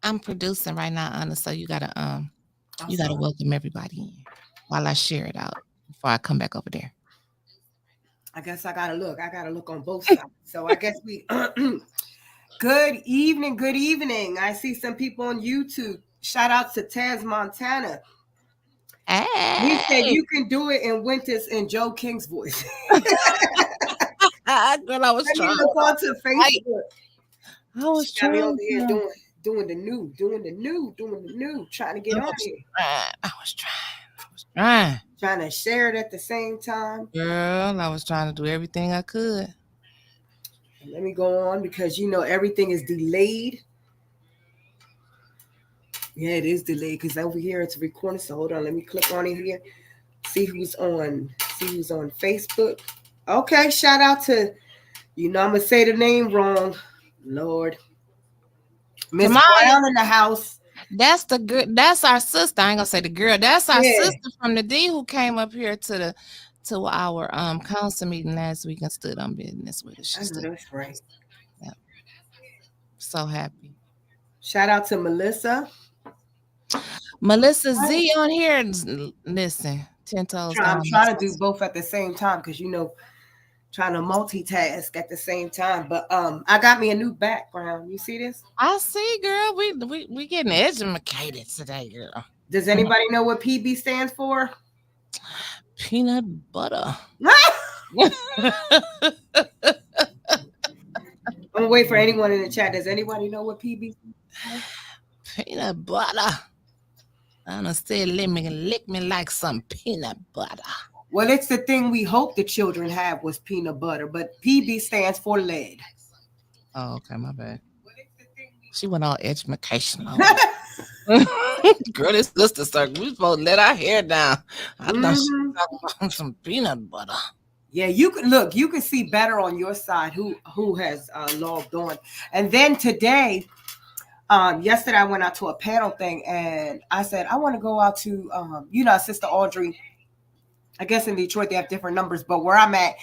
I'm producing right now, Anna, so you gotta Sorry. welcome everybody in while I share it out before I come back over there. I guess I gotta look. I gotta look on both sides. So I guess we. Good evening. Good evening. I see some people on YouTube. Shout out to Taz Montana. He said Hey, you can do it in Winters in Joe King's voice. girl, I was Let me trying. look onto I, Facebook. I She was got me over trying here to. doing the new, trying to get on here, I was trying. I was trying. trying to share it at the same time. Girl, I was trying to do everything I could. Let me go on because everything is delayed. Yeah, it is delayed because over here it's recording. So hold on, let me click on it here. See who's on. See who's on Facebook. Okay, shout out to I'm gonna say the name wrong. Lord, Miss Tamaya, Brown in the house. that's the girl. That's our sister. I ain't gonna say the girl. That's our Yeah, sister from the D who came up here to our council meeting last week and stood on business with us. She I know stood. that's right. Yeah, so happy. Shout out to Melissa. Melissa Right. Z on here. Listen, 10 toes I'm down. trying to do both at the same time because trying to multitask at the same time. But I got me a new background. You see this? I see, girl. We getting educated today, girl. Does anybody know what PB stands for? Peanut butter. I'm gonna wait for anyone in the chat. Does anybody know what PB stands for? Peanut butter. Anna said, "Let me lick me like some peanut butter." Well, it's the thing we hope the children have was peanut butter, but PB stands for lead. Oh, okay, my bad. She went all education on girl, this sister circle. We supposed to let our hair down. I thought she hmm was talking about some peanut butter. Yeah, you can look. You can see better on your side who has logged on. And then today, yesterday I went out to a panel thing, and I said I want to go out to Sister Audrey. I guess in Detroit they have different numbers, but where I'm at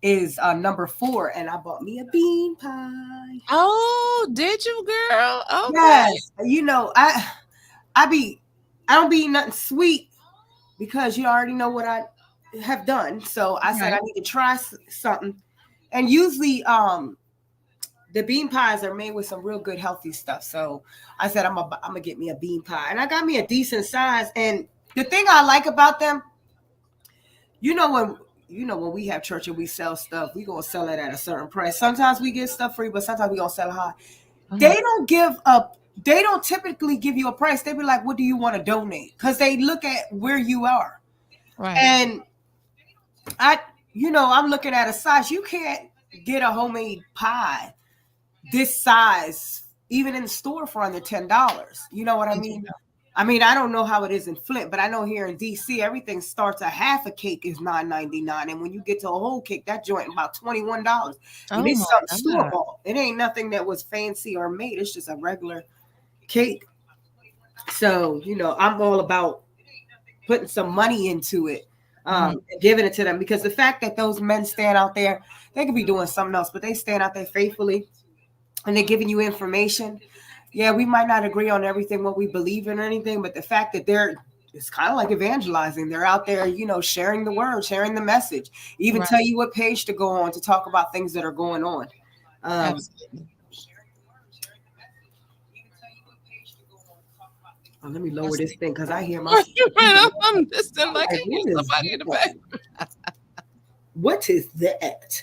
is number 4, and I bought me a bean pie. Oh, did you, girl? Okay. Yes, I don't be eating nothing sweet because you already know what I have done. So I said I Right. need to try something. And usually, the bean pies are made with some real good healthy stuff. So I said I'm gonna get me a bean pie, and I got me a decent size. And the thing I like about them, you know when when we have church and we sell stuff, we gonna sell it at a certain price. Sometimes we get stuff free, but sometimes we gonna sell it high. Uh-huh. They don't give up. They don't typically give you a price. They be like, "What do you want to donate?" Because they look at where you are. Right. And I, I'm looking at a size. You can't get a homemade pie this size, even in the store for under $10. You know what I Did you mean? know? I mean, I don't know how it is in Flint, but I know here in DC, everything starts a half a cake is $9.99, and when you get to a whole cake, that joint about $21. And Oh it's my something store God. bought. It ain't nothing that was fancy or made. It's just a regular cake. So I'm all about putting some money into it, Mhm. and giving it to them because the fact that those men stand out there, they could be doing something else, but they stand out there faithfully and they're giving you information. Yeah, we might not agree on everything what we believe in or anything, but the fact that it's kind of like evangelizing. They're out there, sharing the word, sharing the message, even Right. tell you what page to go on to talk about things that are going on. Um, Absolutely. let me lower That's this thing because I hear myself. I'm listening like I Like, hear what is somebody in the back. that? What is that?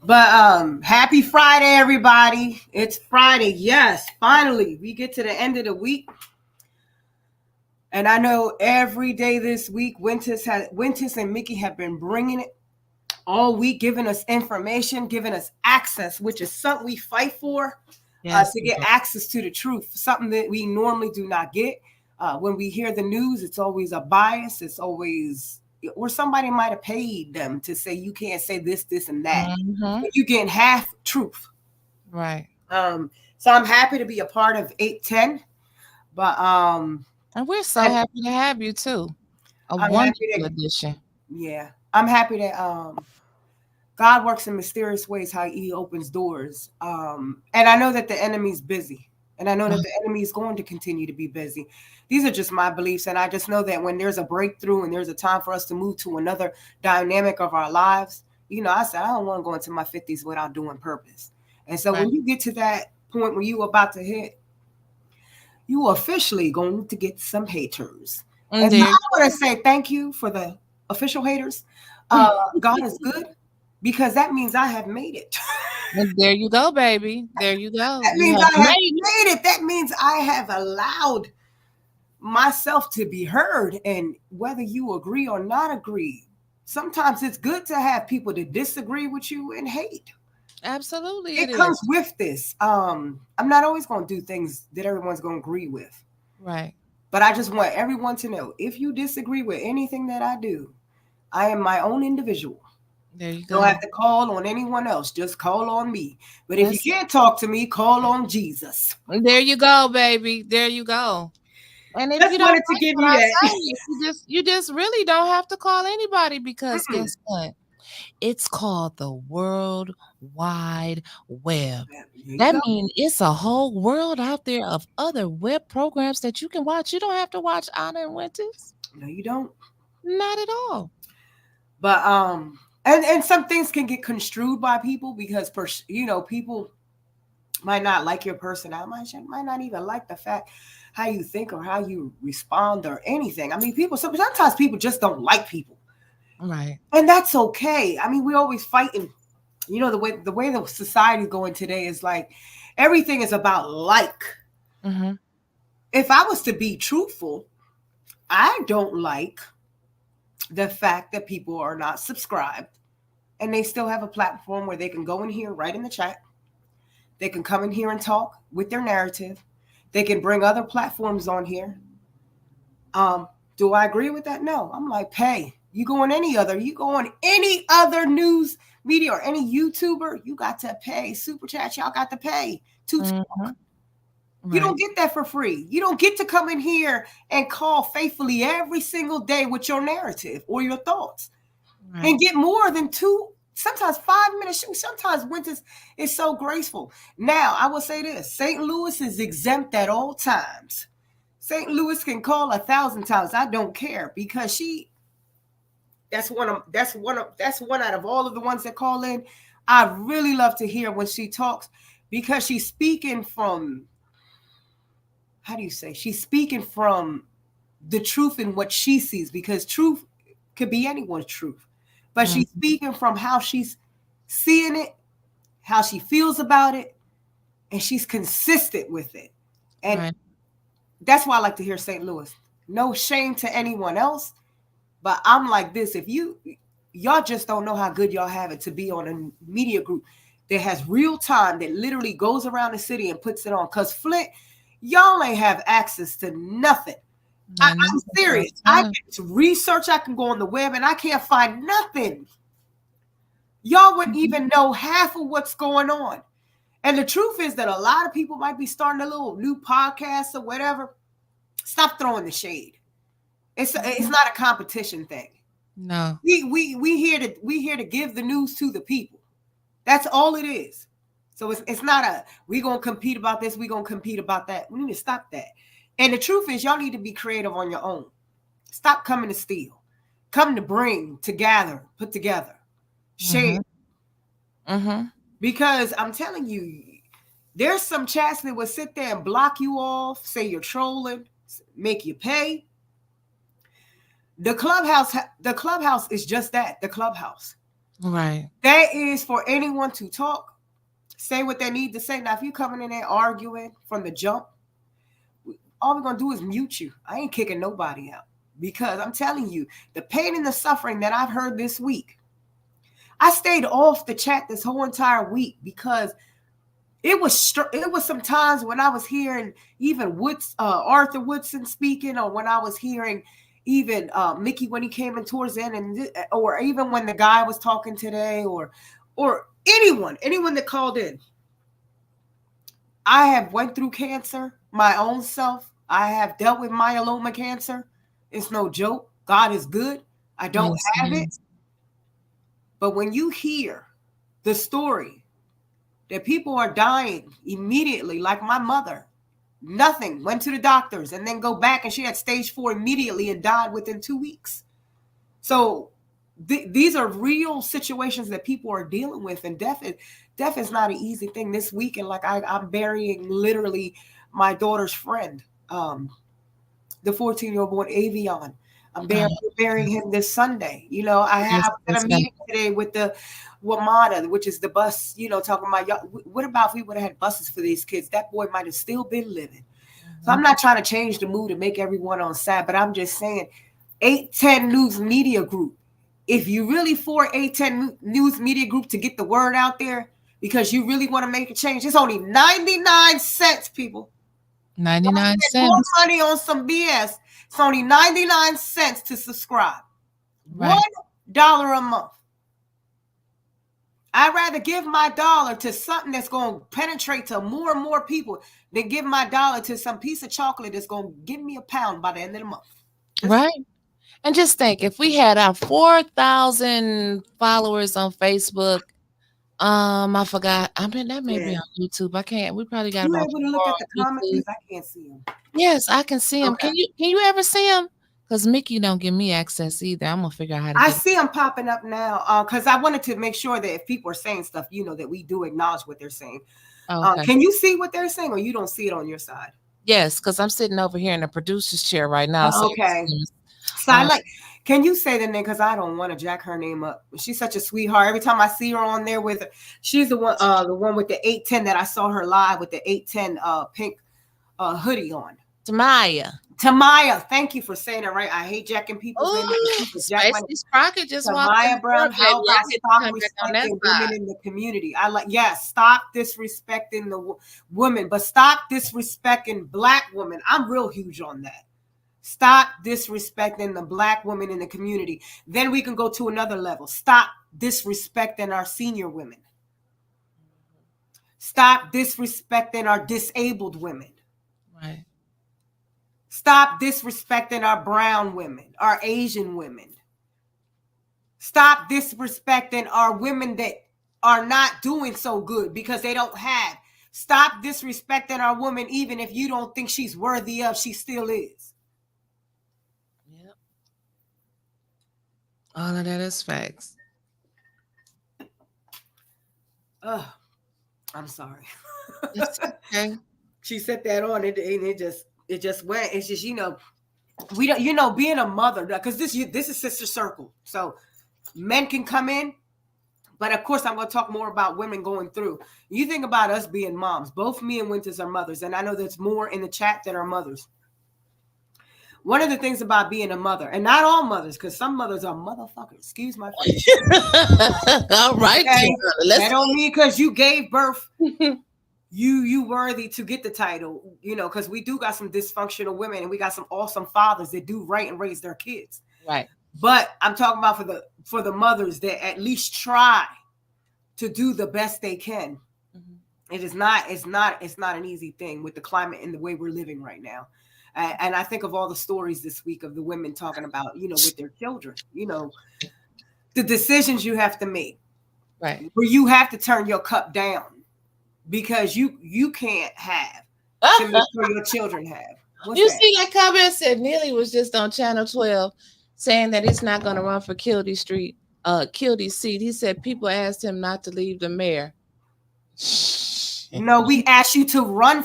But happy Friday, everybody. It's Friday. Yes, finally, we get to the end of the week. And I know every day this week, Wyntis and Mickey have been bringing it all week, giving us information, giving us access, which is something we fight for, Yes. to get access to the truth, something that we normally do not get. When we hear the news, it's always a bias. It's always, or somebody might have paid them to say you can't say this, this, and that. Mhm. But you getting half truth. Right. So I'm happy to be a part of 810. But And we're so and happy to have you too. A I'm happy wonderful that addition. yeah, I'm happy that God works in mysterious ways, how he opens doors. And I know that the enemy's busy. And I know that the enemy is going to continue to be busy. These are just my beliefs. And I just know that when there's a breakthrough and there's a time for us to move to another dynamic of our lives, I said, I don't want to go into my 50s without doing purpose. And so when you get to that point where you about to hit, you are officially going to get some haters. And I want to say thank you for the official haters. God is good, because that means I have made it. And there you go, baby. There you go. That means I have made it. That means I have allowed myself to be heard. And whether you agree or not agree, sometimes it's good to have people to disagree with you and hate. Absolutely. It comes with this. I'm not always going to do things that everyone's going to agree with. Right. But I just want everyone to know, if you disagree with anything that I do, I am my own individual. There you go. Don't have to call on anyone else. Just call on me. But if you can't talk to me, call on Jesus. There you go, baby. There you go. And if just you don't wanted to give you that, you just really don't have to call anybody, because guess what? It's called the World Wide Web. That means it's a whole world out there of other web programs that you can watch. You don't have to watch Anna and Wyntis. No, you don't. Not at all. But and some things can get construed by people, because people might not like your personality, might not even like the fact how you think or how you respond or anything. I mean, sometimes people just don't like people. Right. And that's okay. I mean, we're always fighting. The way the society is going today is like everything is about like. Mm-hmm. If I was to be truthful, I don't like the fact that people are not subscribed and they still have a platform where they can go in here, write in the chat. They can come in here and talk with their narrative. They can bring other platforms on here. Do I agree with that? No. I'm like, hey, you go on any other news media or any YouTuber, you got to pay. Super chat, y'all got to pay to talk. Right. You don't get that for free. You don't get to come in here and call faithfully every single day with your narrative or your thoughts, right, and get more than 2, sometimes 5 minutes. Sometimes Wyntis is so graceful. Now, I will say this. St. Louis is exempt at all times. St. Louis can call 1,000 times. I don't care, because that's one out of all of the ones that call in. I really love to hear when she talks, because she's speaking from, how do you say? She's speaking from the truth in what she sees, because truth could be anyone's truth. But she's speaking from how she's seeing it, how she feels about it, and she's consistent with it. And that's why I like to hear St. Louis. No shame to anyone else, but I'm like this. If y'all just don't know how good y'all have it to be on a media group that has real time, that literally goes around the city and puts it on. Because Flint, y'all ain't have access to nothing. I'm serious. I can research. I can go on the web and I can't find nothing. Y'all wouldn't even know half of what's going on. And the truth is that a lot of people might be starting a little new podcast or whatever. Stop throwing the shade. It's not a competition thing. No. We here to give the news to the people. That's all it is. So it's not we gonna compete about this, we gonna compete about that. We need to stop that. And the truth is, y'all need to be creative on your own. Stop coming to steal. Come to bring, to gather, put together, share. Mm-hmm. Because I'm telling you, there's some chats that will sit there and block you off, say you're trolling, make you pay. The clubhouse is just that, the clubhouse. Right. That is for anyone to talk, say what they need to say. Now, if you're coming in there arguing from the jump, all we're going to do is mute you. I ain't kicking nobody out, because I'm telling you, the pain and the suffering that I've heard this week, I stayed off the chat this whole entire week, because it was some times when I was hearing even Arthur Woodson speaking, or when I was hearing even Mickey when he came in towards the end, or even when the guy was talking today, or anyone that called in. I have went through cancer, my own self. I have dealt with myeloma cancer. It's no joke. God is good. I don't have it. But when you hear the story that people are dying immediately, like my mother, nothing, went to the doctors and then go back and she had stage 4 immediately and died within 2 weeks. So these are real situations that people are dealing with, and death is not an easy thing. This weekend, like I'm burying literally my daughter's friend, the 14-year-old boy Avion. I'm burying him this Sunday. You know, I have a meeting today with the WMATA, which is the bus, you know, talking about, what about if we would have had buses for these kids? That boy might have still been living. So I'm not trying to change the mood and make everyone on sad, but I'm just saying 810 News Media Group, if you really for 810 News Media Group to get the word out there, because you really want to make a change, it's only 99 cents, people. 99 cents. More money on some BS. It's only 99 cents to subscribe. Right. $1 a month. I'd rather give my dollar to something that's going to penetrate to more and more people than give my dollar to some piece of chocolate that's going to give me a pound by the end of the month. Right. And just think, if we had our 4,000 followers on Facebook, I forgot. I mean, that may be on YouTube. I can't. We probably got about. You able to look at the comments because I can't see them. Yes, I can see them. Okay. Can you ever see them? Because Mickey don't give me access either. I'm gonna figure out how to. I see them popping up now. Because I wanted to make sure that if people are saying stuff, you know, that we do acknowledge what they're saying. Okay. Can you see what they're saying, or you don't see it on your side? Yes, because I'm sitting over here in the producer's chair right now. Okay. So I like. Can you say the name? Because I don't want to jack her name up. She's such a sweetheart. Every time I see her on there with, she's the one with the 810 that I saw her live with the 810 pink hoodie on. Tamaya. Thank you for saying it right. I hate jacking people's names. Sprocket just Tamaya Brown. How about stop respecting women in the community? I like, yes, stop disrespecting the women, but stop disrespecting Black women. I'm real huge on that. Stop disrespecting the Black women in the community. Then we can go to another level. Stop disrespecting our senior women. Stop disrespecting our disabled women. Right. Stop disrespecting our brown women, our Asian women. Stop disrespecting our women that are not doing so good because they don't have. Stop disrespecting our woman even if you don't think she's worthy of, she still is. All of that is facts. I'm sorry. Okay. She said that on it, and it just went. It's just, you know, we don't, you know, being a mother, because this is Sister Circle, so men can come in, but of course I'm going to talk more about women going through. You think about us being moms. Both me and Wyntis are mothers, and I know there's more in the chat that are mothers. One of the things about being a mother, and not all mothers, because some mothers are motherfuckers. Excuse my French. All right. Okay? That don't mean because you gave birth, you worthy to get the title, you know, because we do got some dysfunctional women and we got some awesome fathers that do right and raise their kids. Right. But I'm talking about for the mothers that at least try to do the best they can. Mm-hmm. It's not an easy thing with the climate and the way we're living right now. And I think of all the stories this week of the women talking about, you know, with their children, you know, the decisions you have to make, right? Where you have to turn your cup down because you can't have to make sure your children have. See that comment said Neely was just on Channel 12 saying that he's not going to run for Kildee seat. He said people asked him not to leave the mayor. No, we asked you to run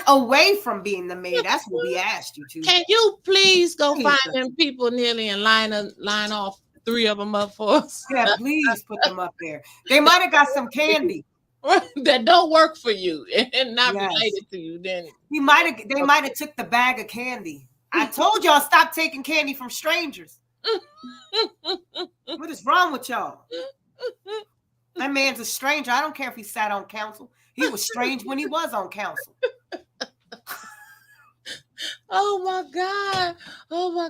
away from being the mayor. That's what we asked you to. Can you please go find them people nearly and line off 3 of them up for us? Yeah, please put them up there. They might have got some candy that don't work for you and not related to you. Then they might have took the bag of candy. I told y'all stop taking candy from strangers. What is wrong with y'all? That man's a stranger. I don't care if he sat on council. He was strange when he was on council. Oh my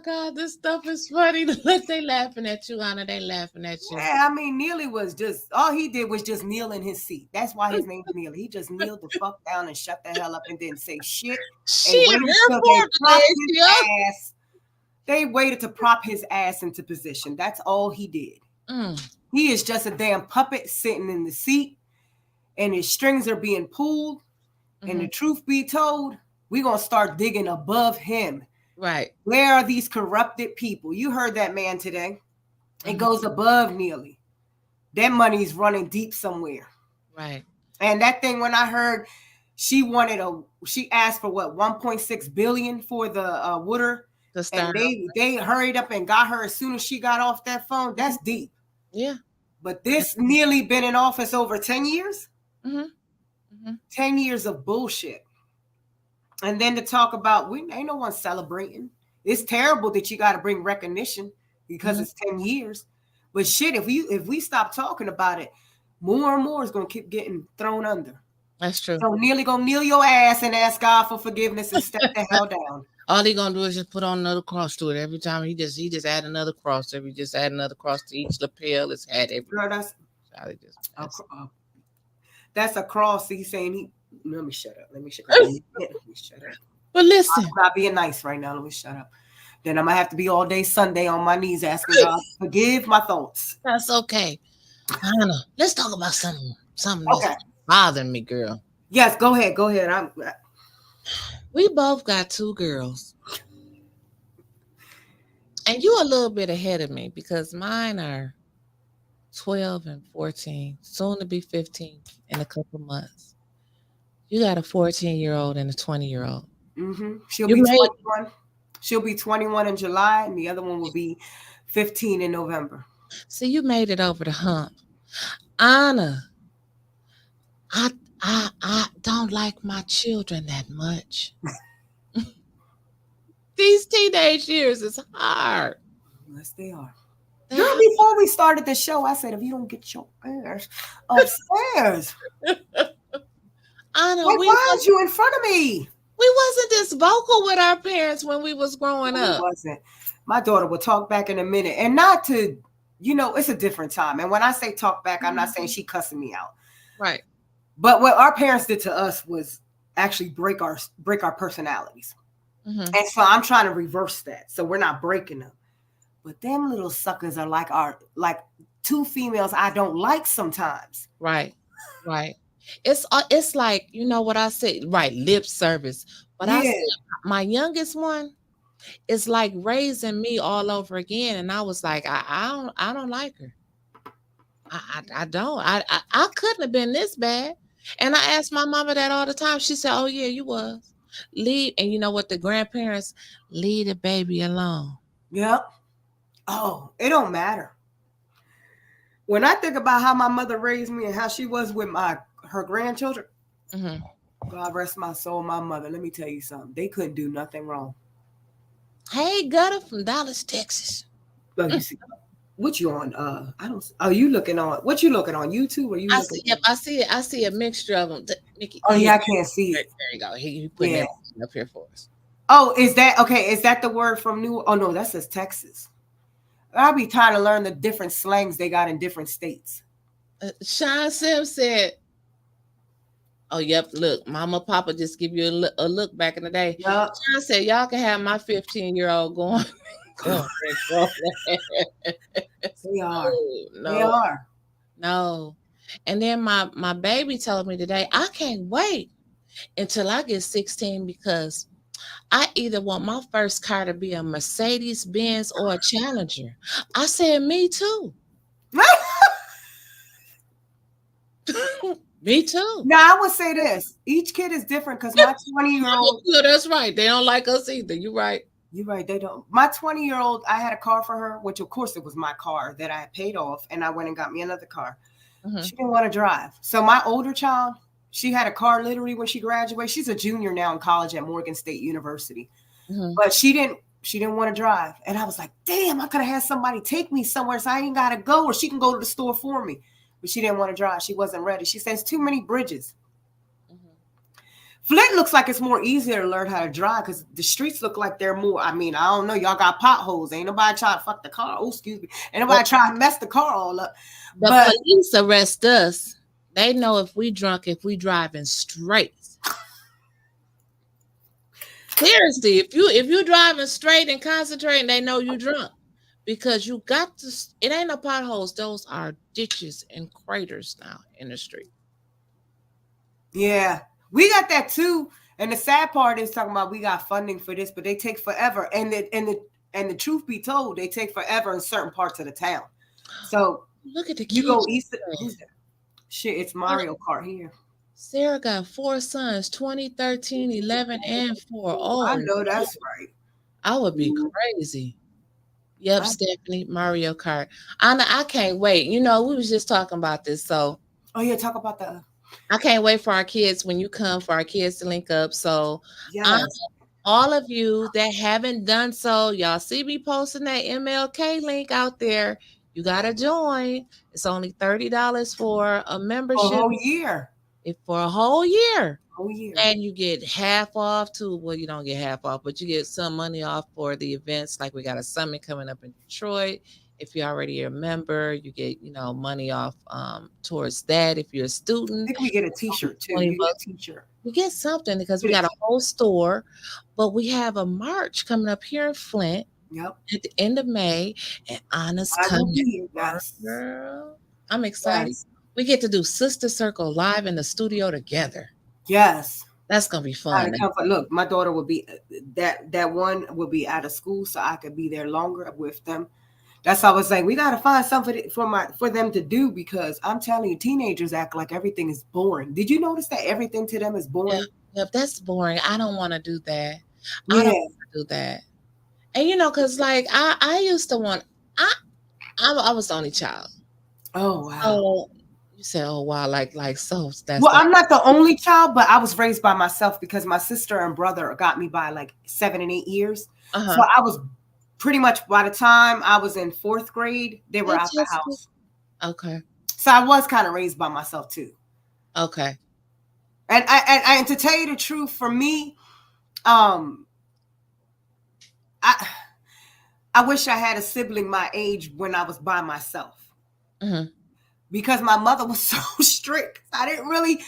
God. This stuff is funny. They laughing at you, Anna. They laughing at you. Yeah, I mean, Neely was just, all he did was just kneel in his seat. That's why his name's Neely. He just kneeled the fuck down and shut the hell up and didn't say shit. They waited to prop his ass into position. That's all he did. He is just a damn puppet sitting in the seat, and his strings are being pulled. And the truth be told, we're going to start digging above him. Right. Where are these corrupted people? You heard that man today. It goes above Neely. That money's running deep somewhere. Right. And that thing, when I heard she asked for what, 1.6 billion for the water. And they hurried up and got her as soon as she got off that phone. That's deep. Yeah. But this Neely been in office over 10 years. 10 years of bullshit. And then to talk about, ain't no one celebrating. It's terrible that you got to bring recognition because it's 10 years. But shit, if we stop talking about it, more and more is going to keep getting thrown under. That's true. So Neely going to kneel your ass and ask God for forgiveness and step the hell down. All he going to do is just put on another cross to it every time. He just add another cross. Just add another cross to each lapel. It's had every. Girl, that's a cross. He's saying let me shut up. Let me shut up. But listen, I'm not being nice right now. Let me shut up. Then I'm gonna have to be all day Sunday on my knees asking God to forgive my thoughts. That's okay. Anna, let's talk about something that's bothering me, girl. Yes, go ahead. We both got 2 girls, and you a little bit ahead of me because mine are 12 and 14, soon to be 15 in a couple months. You got a 14-year-old and a 20-year-old. She'll be 21. She'll be 21 in July, and the other one will be 15 in November. So you made it over the hump. Anna, I don't like my children that much. These teenage years is hard. Yes, they are. Girl, before we started the show, I said, if you don't get your ass upstairs. Anna, why was you in front of me? We wasn't this vocal with our parents when we was growing up. Wasn't. My daughter will talk back in a minute. And not to, it's a different time. And when I say talk back, I'm not saying she cussing me out. Right. But what our parents did to us was actually break our personalities. And so I'm trying to reverse that. So we're not breaking them. But them little suckers are like 2 females I don't like sometimes. Right. It's like, you know what I said, right? Lip service. But I said my youngest one is like raising me all over again, and I was like, I don't like her. I don't. I couldn't have been this bad. And I asked my mama that all the time. She said, "Oh yeah, you was." Leave, and you know what? The grandparents leave the baby alone. Yep. Oh, it don't matter. When I think about how my mother raised me and how she was with her grandchildren, God rest my soul, my mother. Let me tell you something. They couldn't do nothing wrong. Hey, Gutter from Dallas, Texas. Well, you see, what you on? You looking on? What you looking on YouTube? Or I see it. I see a mixture of them. Nikki, I can't see it. There you go. He put it up here for us. Oh, is that okay? Is that the word from New? Oh no, that says Texas. I'll be trying to learn the different slangs they got in different states. Sean Sim said, "Oh, yep. Look, Mama, Papa just give you a look back in the day." Yep. Sean said, "Y'all can have my 15-year-old going." They are. No. They are. No. And then my baby told me today, I can't wait until I get 16 because I either want my first car to be a Mercedes Benz or a Challenger. I said, me too. Me too. Now I would say this: each kid is different because my 20-year-old. That's right. They don't like us either. You're right. You're right. They don't. My 20-year-old, I had a car for her, which of course it was my car that I had paid off, and I went and got me another car. She didn't want to drive. So my older child, she had a car literally when she graduated. She's a junior now in college at Morgan State University, but she didn't want to drive. And I was like, damn, I could have had somebody take me somewhere so I ain't got to go, or she can go to the store for me. But she didn't want to drive. She wasn't ready. She says too many bridges. Flint looks like it's more easier to learn how to drive because the streets look like they're more. I mean, I don't know. Y'all got potholes. Ain't nobody trying to fuck the car. Oh, excuse me. Ain't nobody trying to mess the car all up. The police arrest us. They know if we drunk, if we driving straight. Seriously, if you driving straight and concentrating, they know you drunk. because you got to. It ain't no potholes; those are ditches and craters now in the street. Yeah, we got that too. And the sad part is talking about we got funding for this, but they take forever. And the truth be told, they take forever in certain parts of the town. So Look at the you go kids. east. Who's that? Shit, it's Mario Kart here. Sarah got four sons, 20, 13, 11, and 4. I Oh, know that's right. I would be crazy. Yep, I, Stephanie, Mario Kart. I can't wait. We was just talking about this, so oh yeah, talk about the I can't wait for our kids when you come for our kids to link up. So, I, yes. all of you that haven't done so, y'all see me posting that MLK link out there. You gotta join. It's only $30 for a For a membership whole year. for a whole year. Whole year. And you get half off too. Well, you don't get half off, but you get some money off for the events. Like we got a summit coming up in Detroit. If you're already a member, you get, money off towards that. If you're a I student, think we get a T-shirt too. 20 You get a bucks. T-shirt. You get something because we Get got a it. whole store. But we have a march coming up here in Flint Yep. at the end of May, and Anna's I will coming. be here. Yes. Girl, I'm excited. Yes. We get to do Sister Circle live in the studio together. Yes. That's gonna be Out fun. of comfort. Look, my daughter will be that one will be out of school, so I could be there longer with them. That's why I was saying we gotta find something for them to do because I'm telling you, teenagers act like everything is boring. Did you notice that everything to them is Yeah, boring? yeah, that's boring. I don't want to do that. I don't Yeah. want to do that. And cause like I used to want I was the only child. Oh wow. So you said, oh wow, like so that's Well, the I'm not the only child, but I was raised by myself because my sister and brother got me by like 7 and 8 years. So uh-huh. I was pretty much by the time I was in fourth grade, they were Hey, out the Jessica. house. Okay. So I was kind of raised by myself too. Okay. And to tell you the truth, for me, um, I I wish I had a sibling my age when I was by myself Hmm. because my mother was so strict. I didn't really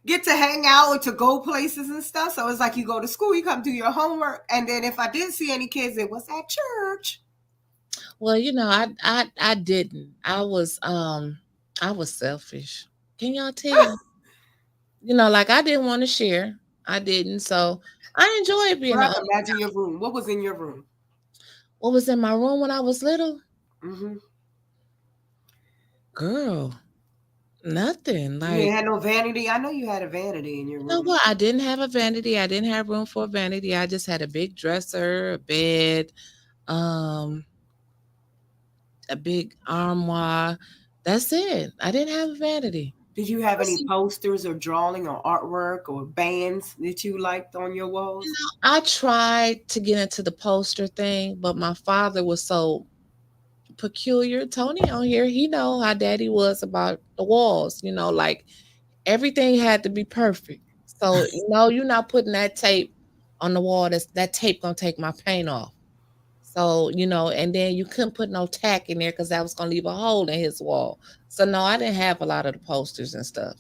get to hang out or to go places and stuff. So it's like you go to school, you come do your homework, and then if I didn't see any kids, it was at church. Well, I didn't. I was selfish. Can y'all tell? Like I didn't want to share. I didn't. So I enjoyed being But the I only. can imagine your room. What was in your room? What was in my room when I was little? Mm-hmm. Girl, nothing. You ain't Like, had no vanity. I know you had a vanity in your you know room. what? I didn't have a vanity. I didn't have room for a vanity. I just had a big dresser, a bed, um, a big armoire. That's it. I didn't have a vanity. Did you have any Listen, posters or drawing or artwork or bands that you liked on your walls? I tried to get into the poster thing, but my father was so peculiar. Tony on here, he know how daddy was about the walls, like everything had to be perfect. So, you're not putting that tape on the wall. That tape gonna take my paint off. So, and then you couldn't put no tack in there because that was gonna leave a hole in his wall. So no, I didn't have a lot of the posters and stuff.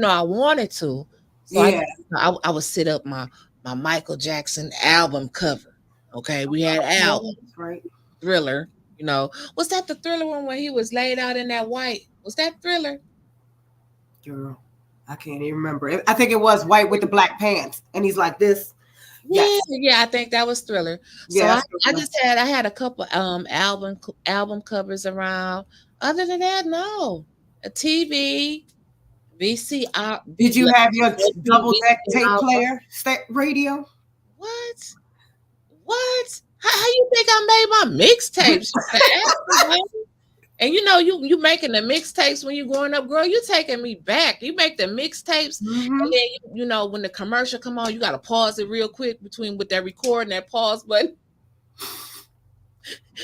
I wanted to. So Yeah. I would sit up my Michael Jackson album cover. Okay, we had Yeah, album that's right. Thriller. Was that the Thriller one when he was laid out in that white? Was that Thriller? Girl, I can't even remember. I think it was white with the black pants, and he's like this. Yeah, Yes, yeah, I think that was Thriller. So yeah, I that's I good. just had a couple album covers around. Other than that, no. A TV, VCR, Did you like have your double deck tape VCR. player radio? What? What? How you think I made my mixtapes? You better ask somebody. And you making the mixtapes when you growing up, girl. You taking me back. You make the mixtapes, and Mm-hmm. then when the commercial come on, you gotta pause it real quick between with that record and that pause button.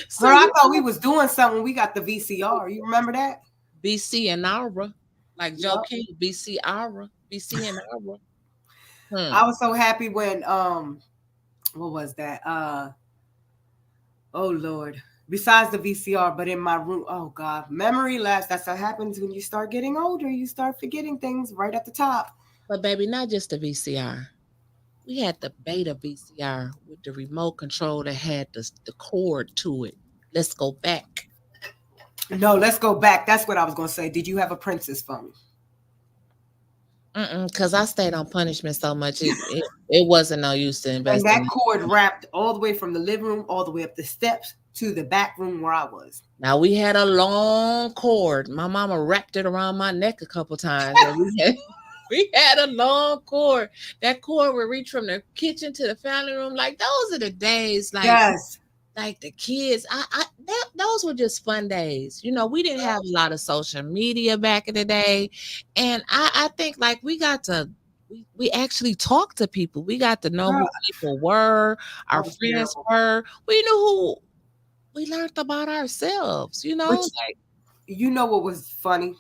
So Girl, I you thought we was doing something. We got the VCR. You remember that? BC and Aura, like Joe Yep. King, BC Aura, BC and Aura. Hmm. I was so happy when what was that? Oh Lord. Besides the VCR, but in my room, oh God, memory lapse. That's what happens when you start getting older. You start forgetting things right at the top. But baby, not just the VCR. We had the beta VCR with the remote control that had the cord to it. let's go back. No, let's go back. That's what I was gonna say. Did you have a princess phone? Because I stayed on punishment so much, it wasn't no use to And invest in that it. cord wrapped all the way from the living room all the way up the steps to the back room where I was. Now we had a long cord. My mama wrapped it around my neck a couple times, and we had a long cord. That cord would reach from the kitchen to the family room. Like those are the days. Yes. Like the kids. Those were just fun days. You know, we didn't have a lot of social media back in the day, and I think like we actually talked to people. We got to know Girl, who people were, that our was friends terrible. were. We knew who we learned about ourselves, you know? But Like, you know what was funny?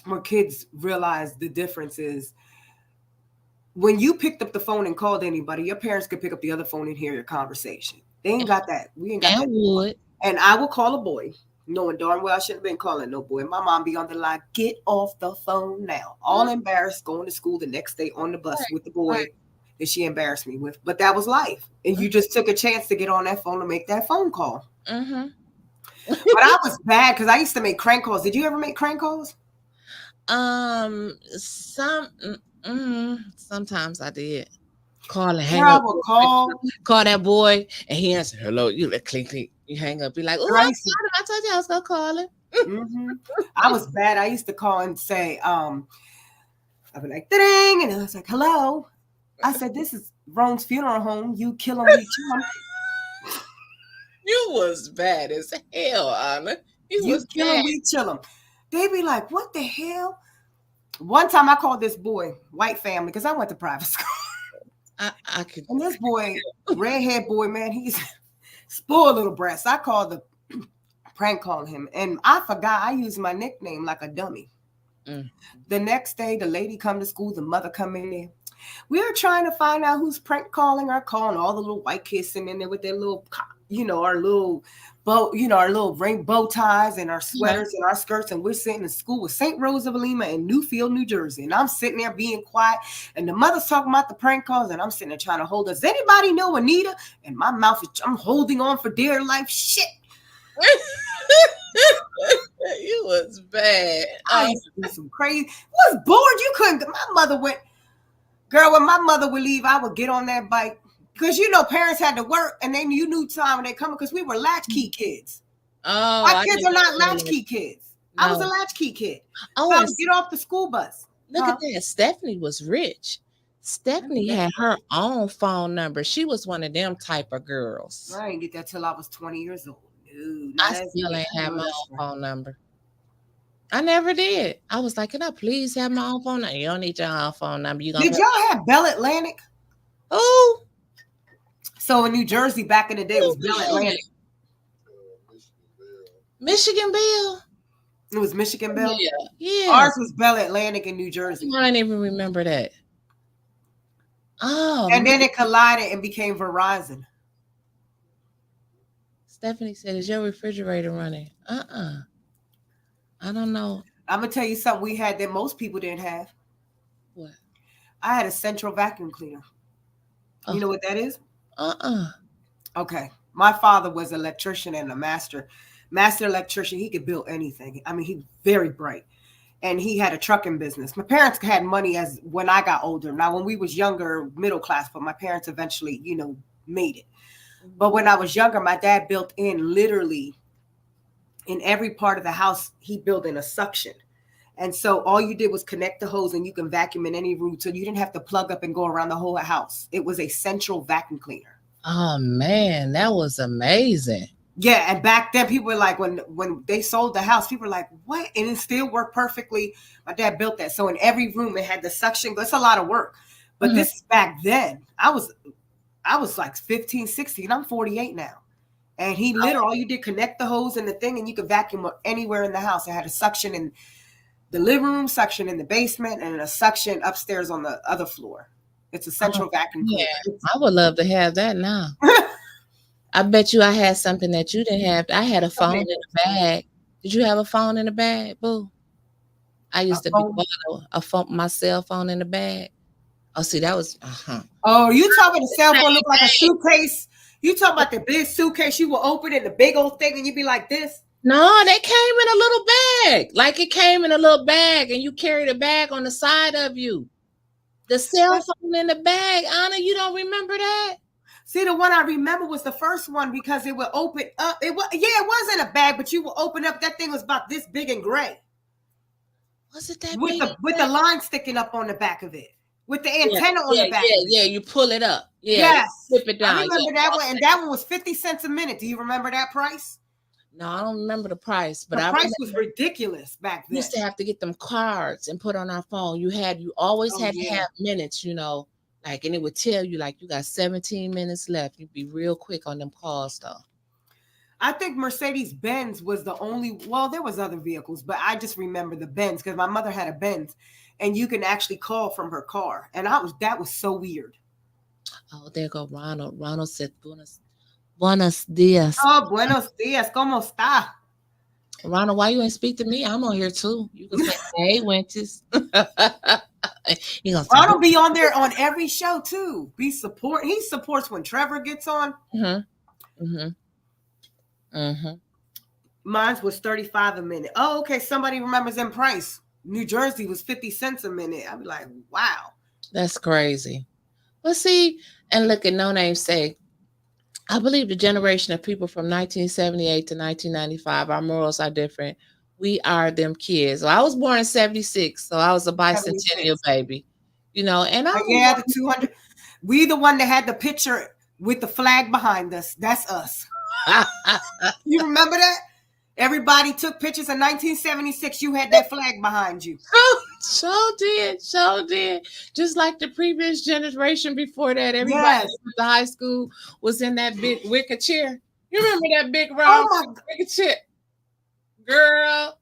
When kids realized the difference is when you picked up the phone and called anybody, your parents could pick up the other phone and hear your conversation. They ain't got that. We ain't got and that. wood. And I will call a boy, knowing darn well I shouldn't have been calling no boy. My mom be on the line, get off the phone now. All embarrassed, going to school the next day on the bus with the boy Right. that she embarrassed me with. But that was life. And you just took a chance to get on that phone to make that phone call. Mm-hmm. But I was bad because I used to make crank calls. Did you ever make crank calls? Sometimes I did. Call and hang Yeah, I up. would call. Call that boy, and he answer, hello. You like clink, clink. You hang up. Be like, oh, And I I'm used to, sorry. I told you I was going to call him. hmm I was bad. I used to call and say, I'd be like, ding, and I was like, hello. I said, this is Rome's funeral home. You kill him, we chill him. You was bad as hell, Anna. You You was kill bad. him, we chill him. They be like, what the hell? One time I called this boy, white family, because I went to private school. I could. And this boy, redhead boy, man, he's spoiled little brat. So I called the prank call him. And I forgot I used my nickname like a dummy. Mm. The next day, the lady come to school, the mother come in there. We are trying to find out who's prank calling our call, and all the little white kids sitting in there with their little, our little bow, our little rainbow ties and our sweaters and our skirts, and we're sitting in school with St. Rose of Lima in Newfield, New Jersey. And I'm sitting there being quiet, and the mother's talking about the prank calls, and I'm sitting there trying to hold. Does anybody know Anita? And my mouth is, I'm holding on for dear life. Shit. You was bad. I used to do some crazy. Was bored. You couldn't. My mother went. Girl, when my mother would leave, I would get on that bike. Because, parents had to work, and then you knew time when they coming because we were latchkey kids. Oh, My kids are not latchkey kids. No. I was a latchkey kid. Oh, so I would get off the school bus. Look at that. Stephanie was rich. Stephanie had her own phone number. She was one of them type of girls. I didn't get that till I was 20 years old. No, I still ain't have my own phone number. I never did. I was like, can I please have my own phone number? You don't need your own phone number. Did y'all have Bell Atlantic? Oh. So in New Jersey back in the day, it was Bell Atlantic. Michigan Bell. It was Michigan Bell? Yeah. Ours was Bell Atlantic in New Jersey. I didn't even remember that. Oh. And then it collided and became Verizon. Stephanie said, is your refrigerator running? I don't know. I'm going to tell you something we had that most people didn't have. What? I had a central vacuum cleaner. You know what that is? Okay. My father was an electrician and a master electrician. He could build anything. I mean, he was very bright. And he had a trucking business. My parents had money as when I got older. Now, when we was younger, middle class, but my parents eventually, made it. But when I was younger, my dad built in literally in every part of the house, he built in a suction. And so all you did was connect the hose and you can vacuum in any room. So you didn't have to plug up and go around the whole house. It was a central vacuum cleaner. Oh, man, that was amazing. Yeah, and back then people were like, when they sold the house, people were like, what? And it still worked perfectly. My dad built that. So in every room, it had the suction. That's a lot of work. But this is back then. I was like 15, 16. I'm 48 now. And he literally, all you did, connect the hose and the thing, and you could vacuum anywhere in the house. It had a suction in the living room, suction in the basement, and a suction upstairs on the other floor. It's a central vacuum cleaner. Yeah, I would love to have that now. I bet you I had something that you didn't have. I had a phone in a bag. Did you have a phone in a bag, boo? I used to be my cell phone in a bag. Oh, see, that was Oh, you talking about a cell phone look like a suitcase? You talk about the big suitcase you will open it, the big old thing, and you be like this. No, they came in a little bag. Like it came in a little bag and you carried a bag on the side of you. The cell phone in the bag. Anna, you don't remember that? See, the one I remember was the first one because it would open up. It was, yeah, it wasn't a bag, but you would open up. That thing was about this big and gray. Was it that With big? the line sticking up on the back of it, with the Yeah, antenna on yeah, the back yeah, of it. yeah. You pull it up. Yeah, Yes, flip it I down. remember Yeah. that one, and that one was 50 cents a minute. Do you remember that price? No, I don't remember the price, but The I price was remember ridiculous back we then. used to have to get them cards and put on our phone. You always Oh had to yeah. have minutes, like, and it would tell you like you got 17 minutes left. You'd be real quick on them calls though. I think Mercedes Benz was the only. Well, there was other vehicles, but I just remember the Benz because my mother had a Benz, and you can actually call from her car, and that was so weird. Oh, there go Ronald. Ronald said buenos dias. Oh, buenos dias, ¿cómo está? Ronald, why you ain't speak to me? I'm on here too. You can say, hey, Wyntis. He gonna say, Ronald be on there on every show too. He supports when Trevor gets on. mm-hmm, mm-hmm, mm-hmm. Mine was 35 a minute. Oh, okay. Somebody remembers in price. New Jersey was 50 cents a minute. I'd be like, wow. That's crazy. Well, see, and look at No Name say, I believe the generation of people from 1978 to 1995, our morals are different. We are them kids. Well, I was born in 76, so I was a bicentennial 76. baby, and I don't Yeah, the 200. We the one that had the picture with the flag behind us. That's us. You remember that? Everybody took pictures in 1976. You had that flag behind you. So did. Just like the previous generation before that, everybody Yes. that went to high school was in that big wicker chair. You remember that big Oh round my wicker chair? Girl,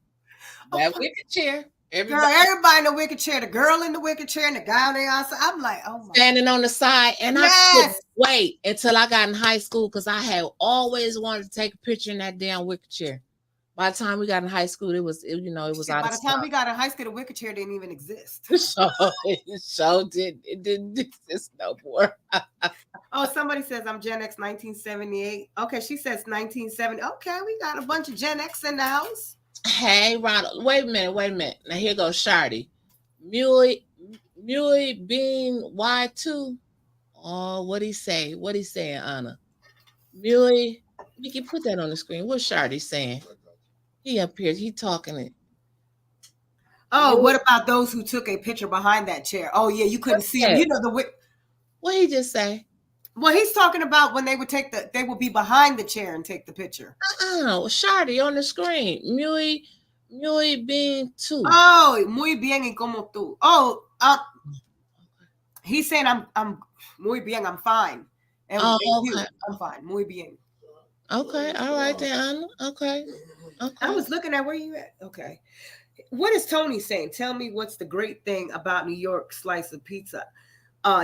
that wicker chair. girl, everybody in the wicker chair, the girl in the wicker chair and the guy on the outside. I'm like, oh my. Standing on the side, and I couldn't Yes. wait until I got in high school because I had always wanted to take a picture in that damn wicker chair. By the time we got in high school, it was Shit, out by of the stock. time we got in high school, the wicker chair didn't even exist. It didn't exist no more. Oh, somebody says I'm Gen X 1978. Okay, she says 1970. Okay, we got a bunch of Gen X in the house. Hey, Ronald, wait a minute. Now here goes Shardy. Muley Bean Y2. Oh, what'd he say? What he saying, Anna? Muley, Mickey, put that on the screen. What's Shardy saying? He up here, he talking it. Oh, what about those who took a picture behind that chair? Oh yeah, you couldn't see him. You know what he just say? Well, he's talking about when they would be behind the chair and take the picture. Shardy on the screen. Muy bien tú. Oh, muy bien y como tú. Oh, he's saying I'm muy bien, I'm fine. And okay. I'm fine. Muy bien. Okay, all right then, Anna. Okay. I was looking at where you at. Okay. What is Tony saying? Tell me what's the great thing about New York slice of pizza.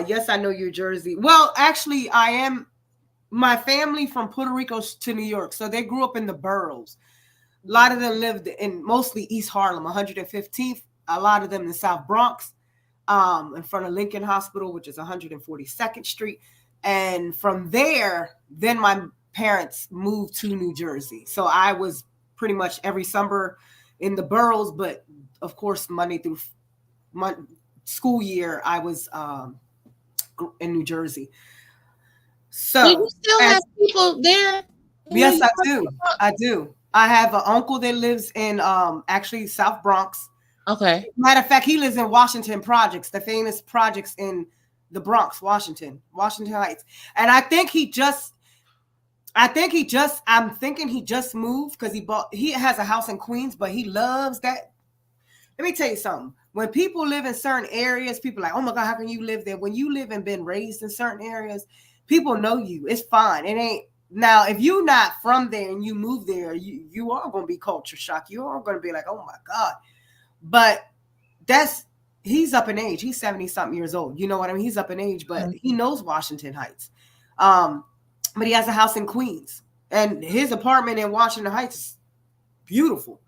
Yes, I know you're Jersey. Well, actually, I am. My family from Puerto Rico to New York, so they grew up in the boroughs. A lot of them lived in mostly East Harlem, 115th. A lot of them in the South Bronx, in front of Lincoln Hospital, which is 142nd Street. And from there, then my parents moved to New Jersey. So I was pretty much every summer in the boroughs, but of course, Monday through school year, I was in New Jersey. So you still have people there? Yes, I do. I have an uncle that lives in actually South Bronx. Okay. Matter of fact, he lives in Washington Projects, the famous projects in the Bronx, Washington Heights. And I'm thinking he just moved because he has a house in Queens, but he loves that. Let me tell you something. When people live in certain areas, people are like, oh my God, how can you live there? When you live and been raised in certain areas, people know you. It's fine. It ain't. Now, if you're not from there and you move there, you are going to be culture shock. You are going to be like, oh my God. But he's up in age. He's 70-something years old. You know what I mean? He's up in age, but he knows Washington Heights. But he has a house in Queens. And his apartment in Washington Heights is beautiful.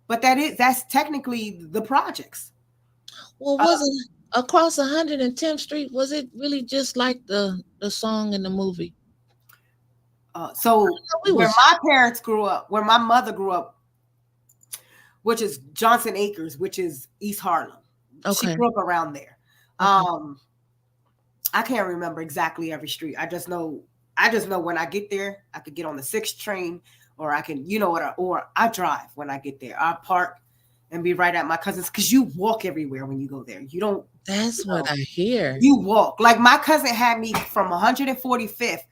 But that's technically the projects. Well, was it across 110th Street? Was it really just like the song in the movie? So We where was my parents grew up, where my mother grew up, which is Johnson Acres, which is East Harlem. She okay. grew up around there. Okay. I can't remember exactly every street. I just know when I get there, I could get on the 6th train, or I can, or I drive when I get there. I park and be right at my cousin's, because you walk everywhere when you go there. You don't, That's what I hear. you walk. Like my cousin had me from 145th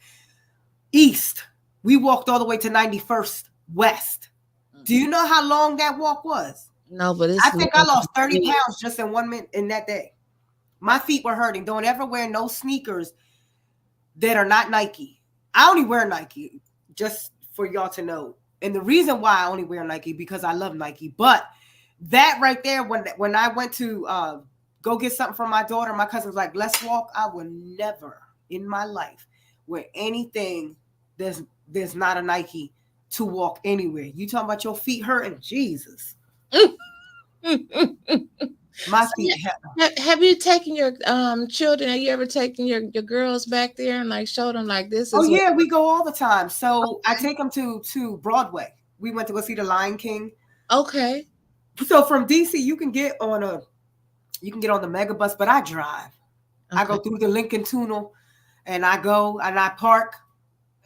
East. We walked all the way to 91st West. Do you know how long that walk was? No, but I it's think I long. lost 30 pounds just in 1 minute in that day. My feet were hurting. Don't ever wear no sneakers that are not Nike. I only wear Nike, just for y'all to know. And the reason why I only wear Nike, because I love Nike. But that right there, when I went to go get something from my daughter, my cousin was like, let's walk. I would never in my life wear anything there's not a Nike to walk anywhere. You talking about your feet hurting? Jesus. My So, feet have you taken your children? Have you ever taken your girls back there and like showed them like this Oh is what? yeah, we go all the time. So I take them to Broadway. We went to go see the Lion King. Okay. So from DC, you can get on the mega bus, but I drive. I Okay. go through the Lincoln Tunnel, and I go and I park,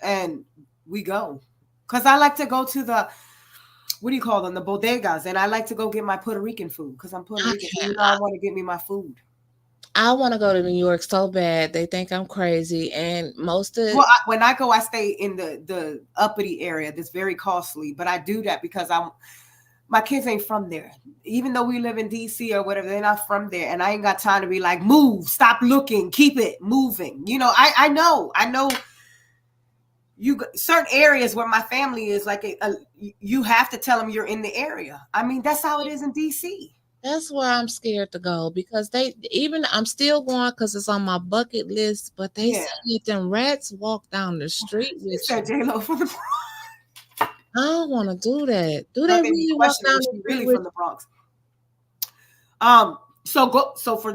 and we go. Cause I like to go to the, what do you call them, the bodegas, and I like to go get my Puerto Rican food, because I'm Puerto I Rican. can't. I want to get me my food. I want to go to New York so bad. They think I'm crazy, and most of Well, when I go, I stay in the uppity area. That's very costly, but I do that because my kids ain't from there. Even though we live in DC or whatever, they're not from there, and I ain't got time to be like, move, stop looking, keep it moving. I know. You certain areas where my family is, like you have to tell them you're in the area. I mean, that's how it is in DC. that's why I'm scared to go because they even I'm still going because it's on my bucket list. But they Yeah, say if them rats walk down the street she with said you, J Lo from the. I don't want to do that. Do Now they they be really walk questioning down is the she street really with from the Bronx.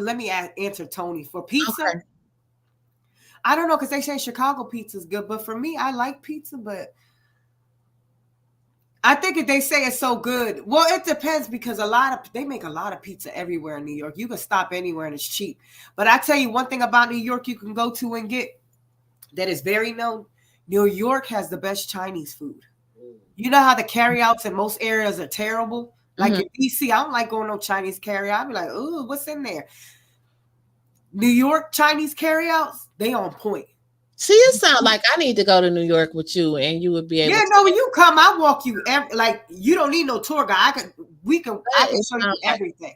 Let me answer Tony for you? pizza. Okay. I don't know, because they say Chicago pizza is good, but for me, I like pizza, but I think if they say it's so good, well, it depends, because they make a lot of pizza everywhere in New York. You can stop anywhere and it's cheap. But I tell you one thing about New York, you can go to and get that is very known. New York has the best Chinese food. You know how the carryouts in most areas are terrible? Like Mhm. in DC, I don't like going no Chinese carryout. I'd be like, ooh, what's in there? New York Chinese carryouts, they on point. See, it sounds like I need to go to New York with you, and you would be able Yeah, to. no, when you come, I walk you like you don't need no tour guide. I can It show you sounds like. everything.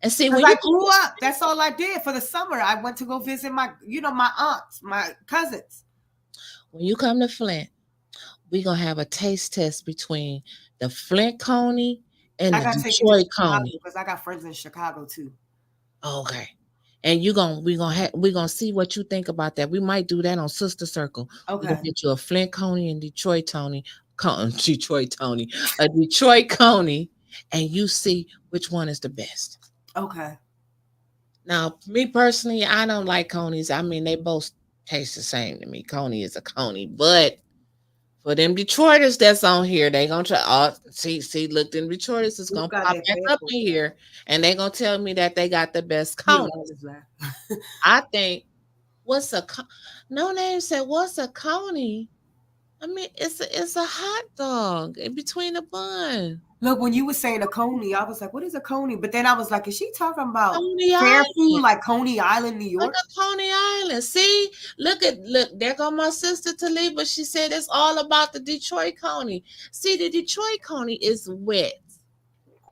And see, Because when you I grew up, that's all I did for the summer. I went to go visit my aunts, my cousins. when you come to Flint, we gonna have a taste test between the Flint Coney and I the gotta take you to Detroit Chicago Coney. because I got friends in Chicago too. Okay. And we gonna see what you think about that. We might do that on Sister Circle. We gonna Okay. get you a Flint Coney and Detroit Tony, Detroit Tony, a Detroit Coney, and you see which one is the best. Okay. Now, me personally, I don't like conies. I mean, they both taste the same to me. Coney is a coney, but for them Detroiters that's on here, they gonna try. Oh, see, look, them Detroiters is gonna Busca pop de back up Pepo. in here, and they gonna tell me that they got the best Mira, conies. is that? I think what's a no name said what's a coney? I mean, it's a hot dog in between the bun. Look, when you were saying a coney, I was like, what is a coney? But then I was like, is she talking about Coney fair food Island. like Coney Island, New Look York? at Coney Island. See, look, there go my sister Taliba. She said it's all about the Detroit Coney. See, the Detroit Coney is wet.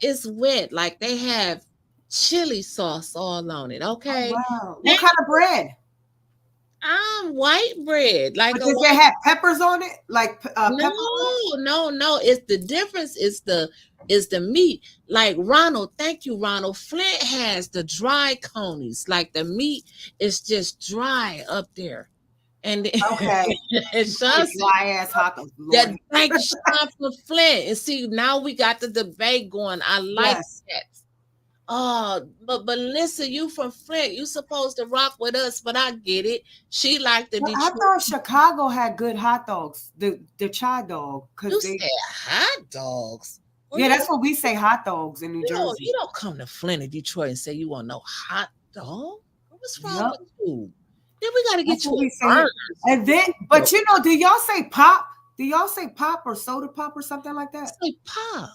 It's wet. Like they have chili sauce all on it. Oh Okay. wow. What And kind of bread? white bread. Like But a does it white have peppers on it? Like no, pepper bread? no. It's the difference is the meat. Like Ronald, thank you, Ronald. Flint has the dry conies. Like the meat is just dry up there. And, Okay. and Sean said, Dry ass hot dogs, that Lord. thank Sean for Flint. And see, now we got the debate going. I like Yes. that. but Melissa, you from Flint. You supposed to rock with us, but I get it. She liked the Well, I Detroit. thought Chicago had good hot dogs, the chai dog, because You they, said hot dogs. Well, yeah, that's what we say, hot dogs in New you Jersey. don't come to Flint or Detroit and say you want no hot dog. What's wrong Yep, with you? Then we gotta that's get you what we a say here. And then, burger. but you know, do y'all say pop? Do y'all say pop or soda pop or something like that? Say pop.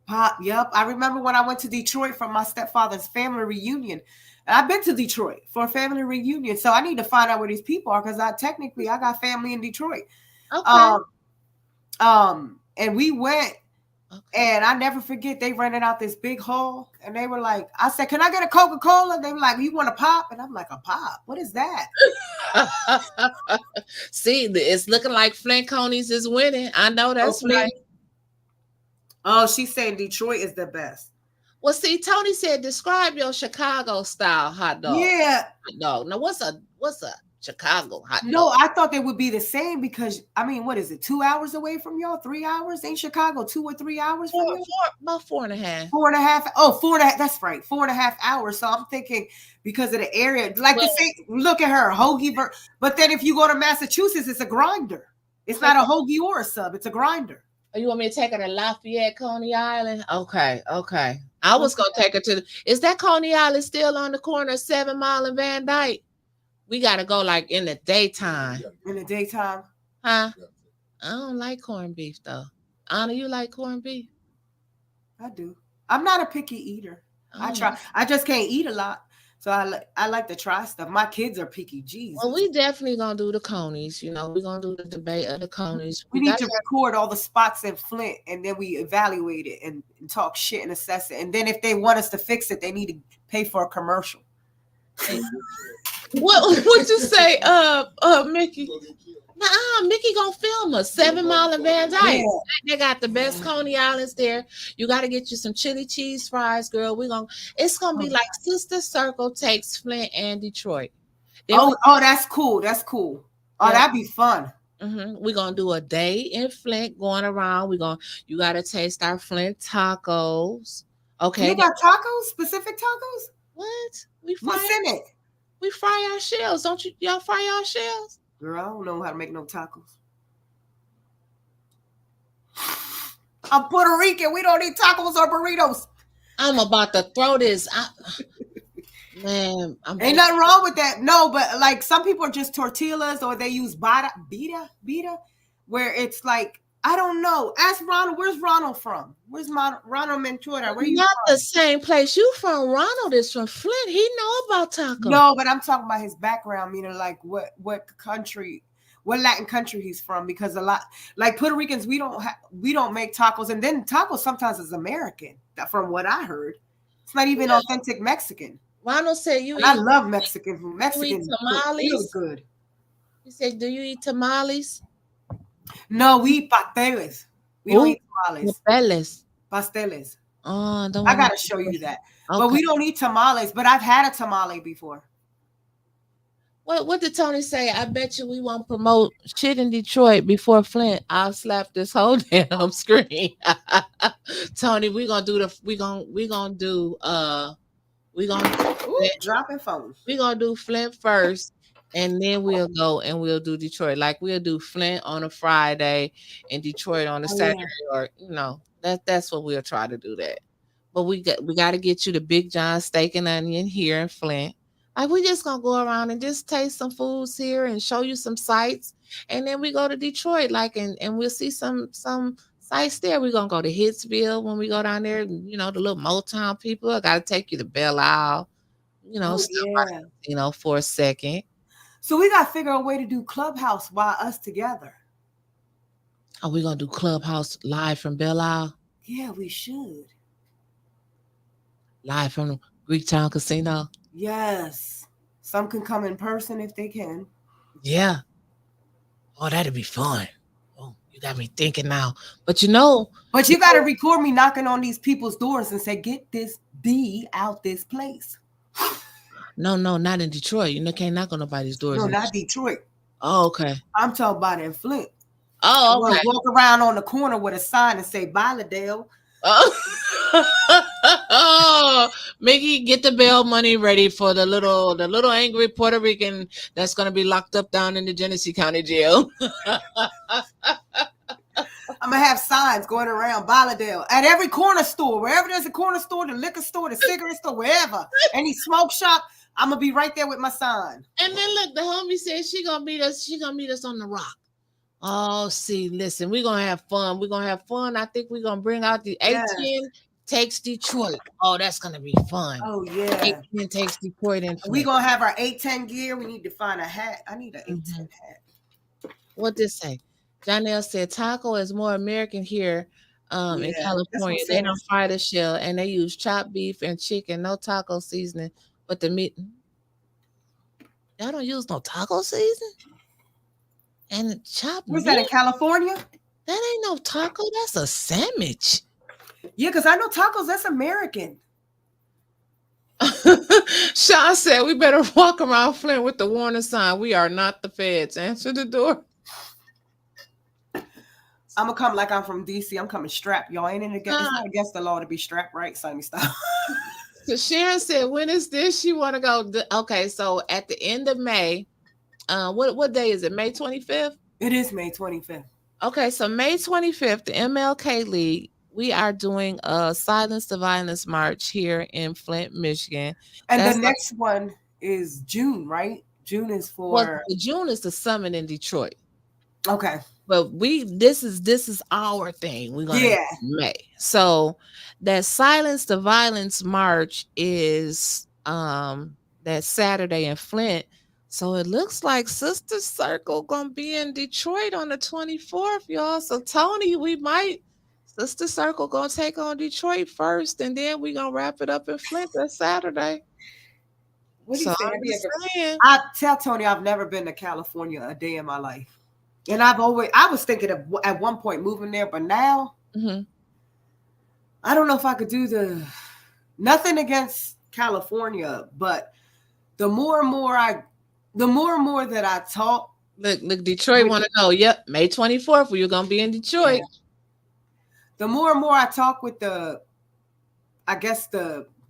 Pop, yep. I remember when I went to Detroit for my stepfather's family reunion. And I've been to Detroit for a family reunion, so I need to find out where these people are because I got family in Detroit. Okay. Um, and we went, Okay. and I never forget they rented out this big hall, and they were like, I said, "Can I get a Coca-Cola?" They were like, "You want a pop?" And I'm like, "A pop? What is that?" See, it's looking like Flint Conies is winning. I know that's Okay. right. Oh, she's saying Detroit is the best. Well, see, Tony said, describe your Chicago style hot dog. Yeah. Hot dog. Now, what's a Chicago hot No, dog? I thought they would be the same because I mean, what is it? 2 hours away from y'all? 3 hours? Ain't Chicago 2 or 3 hours from you? About 4.5. 4.5. Oh, 4.5. That's right. 4.5 hours. So I'm thinking because of the area, like the Well, same. Look at her, hoagie. But then if you go to Massachusetts, it's a grinder. It's not a hoagie or a sub. It's a grinder. you want me to take her to Lafayette, Coney Island? Okay, okay. I was gonna take her to. Is that Coney Island still on the corner of 7 Mile and Van Dyke? We gotta go like in the daytime, In the daytime. huh? I don't like corned beef though. Anna, you like corned beef? I do. I'm not a picky eater. I Oh, try. I just can't eat a lot. So I like to try stuff. My kids are picky. well, Jesus. we definitely gonna do the conies. We're gonna do the debate of the conies. We We need got to record all the spots in Flint and then we evaluate it and talk shit and assess it. And then if they want us to fix it, they need to pay for a commercial. what you say, Mickey? Nah, Mickey gonna film us 7 Mile and Van Yeah. Dyke. They got the best Coney Islands there. You got to get you some chili cheese fries, girl. It's gonna be like Sister Circle takes Flint and Detroit. Then Oh, that's cool. That's cool. Oh, yeah, that'd be fun. we're gonna do a day in Flint, going around. You gotta taste our Flint tacos. Okay, You got tacos? Specific tacos? what we What's fry? in it? We fry our shells, don't you? Y'all fry our shells? Girl, I don't know how to make no tacos. I'm Puerto Rican. We don't eat tacos or burritos. I'm about to throw this. Man, Ain't nothing wrong with that. No, but like some people are just tortillas or they use bita, where it's like, I don't know. Ask Ronald. Where's Ronald from? Where's Ronald Mentura? Where you not from? the same place you from. Ronald is from Flint. He know about tacos. No, but I'm talking about his background, meaning like what country, what Latin country he's from. Because a lot like Puerto Ricans, we don't make tacos, and then tacos sometimes is American. From what I heard, it's not even authentic Mexican. Ronald said you And I eat, love Mexican food. you eat Mexican food feels tamales. good. He said, "Do you eat tamales?" No, we eat pasteles. We don't eat tamales. Papeles. Pasteles. Oh, don't I want gotta show you that. Okay. But we don't eat tamales. But I've had a tamale before. What did Tony say? I bet you we won't promote shit in Detroit before Flint. I'll slap this whole damn screen. Tony, we gonna do Dropping phones. we gonna do Flint first, and then we'll go and we'll do Detroit. Like we'll do Flint on a Friday and Detroit on a Saturday, or that's what we'll try to do that. But we got to get you the Big John steak and onion here in Flint. Like we just gonna go around and just taste some foods here and show you some sights, and then we go to Detroit, like and we'll see some sites there. We're gonna go to Hitsville when we go down there. The little Motown people. I gotta take you to Belle Isle. Stop by, for a second. So we gotta figure out a way to do Clubhouse while us together. Are we gonna do Clubhouse live from Belle Isle? Yeah, we should. Live from Greektown Casino? Yes. Some can come in person if they can. Yeah. Oh, that'd be fun. Oh, you got me thinking now. But you gotta record me knocking on these people's doors and say, "Get this bee out this place." No, not in Detroit. Can't knock on nobody's doors. No, not Detroit. Oh, okay. I'm talking about in Flint. Oh, okay. Walk around on the corner with a sign and say, "Bylodale." Oh. Oh, Mickey, get the bail money ready for the little angry Puerto Rican that's gonna be locked up down in the Genesee County Jail. I'm gonna have signs going around Balladale at every corner store, wherever there's a corner store, the liquor store, the cigarette store, wherever, any smoke shop. I'm gonna be right there with my sign. And then look, the homie said she gonna meet us. She gonna meet us on the rock. Oh, see, listen, we're gonna have fun. We're gonna have fun. I think we're gonna bring out the Yes. 18 takes Detroit. Oh, that's gonna be fun. Oh yeah. 18 takes Detroit and We gonna have our 810 gear. We need to find a hat. I need an 810 hat. What this say? Janelle said taco is more American here in Yeah, that's California. what They I'm don't fry the shell and they use chopped beef and chicken, no taco seasoning, but the meat. Y'all don't use no taco seasoning? And chopped Where's that in meat? California? That ain't no taco. That's a sandwich. Yeah, because I know tacos. That's American. Sean said we better walk around Flint with the warning sign. We are not the feds. Answer the door. I'm gonna come like I'm from DC. I'm coming strapped. Y'all ain't in against. It's not against the law to be strapped, right? Sunny style. So Sharon said, when is this? She want to go. Okay, so at the end of May, what day is it? May 25th? It is May 25th. Okay, so May 25th, the MLK League, we are doing a Silence the Violence March here in Flint, Michigan. And the next one is June, right? June is for. Well, June is the summit in Detroit. Okay. But this is our thing. We're gonna May. So that Silence the Violence March is that Saturday in Flint. So it looks like Sister Circle gonna be in Detroit on the 24th, y'all. So Tony, Sister Circle gonna take on Detroit first, and then we gonna wrap it up in Flint that Saturday. What do you say? I tell Tony I've never been to California a day in my life. And I was thinking of at one point moving there, but now I don't know if I could do nothing against California, but the more and more that I talk. Look, Detroit want to know. Yep, May 24th, you're gonna be in Detroit. Yeah. The more and more I talk with the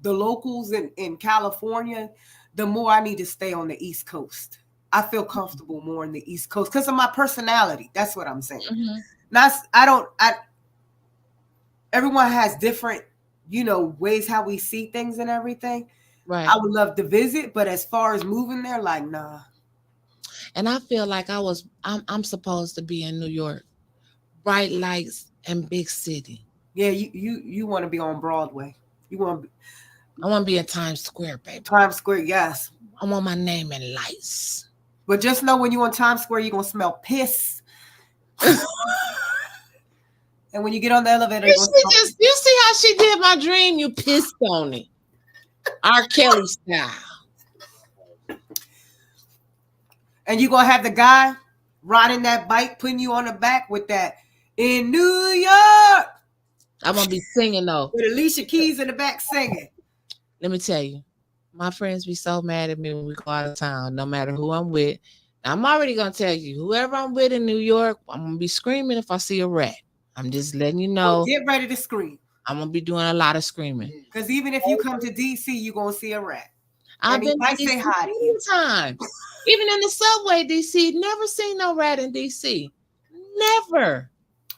locals in California, the more I need to stay on the East Coast. I feel comfortable more in the East Coast because of my personality. That's what I'm saying. Everyone has different, ways how we see things and everything. Right. I would love to visit, but as far as moving there, like, nah. And I feel like I'm supposed to be in New York. Bright lights and big city. Yeah, you want to be on Broadway. I want to be in Times Square, baby. Times Square, yes. I want my name in lights. But just know when you're on Times Square, you're going to smell piss. And when you get on the elevator, you see how she did my dream? You pissed on it. R. Kelly style. And you're going to have the guy riding that bike, putting you on the back with that, in New York. I'm going to be singing, though. With Alicia Keys in the back singing. Let me tell you. My friends be so mad at me when we go out of town, no matter who I'm with. Now, I'm already going to tell you, whoever I'm with in New York, I'm going to be screaming if I see a rat. I'm just letting you know. Get ready to scream. I'm going to be doing a lot of screaming. Because even if you come to D.C., you're going to see a rat. I've been to D.C. many times. Even in the subway, D.C., never seen no rat in D.C. Never.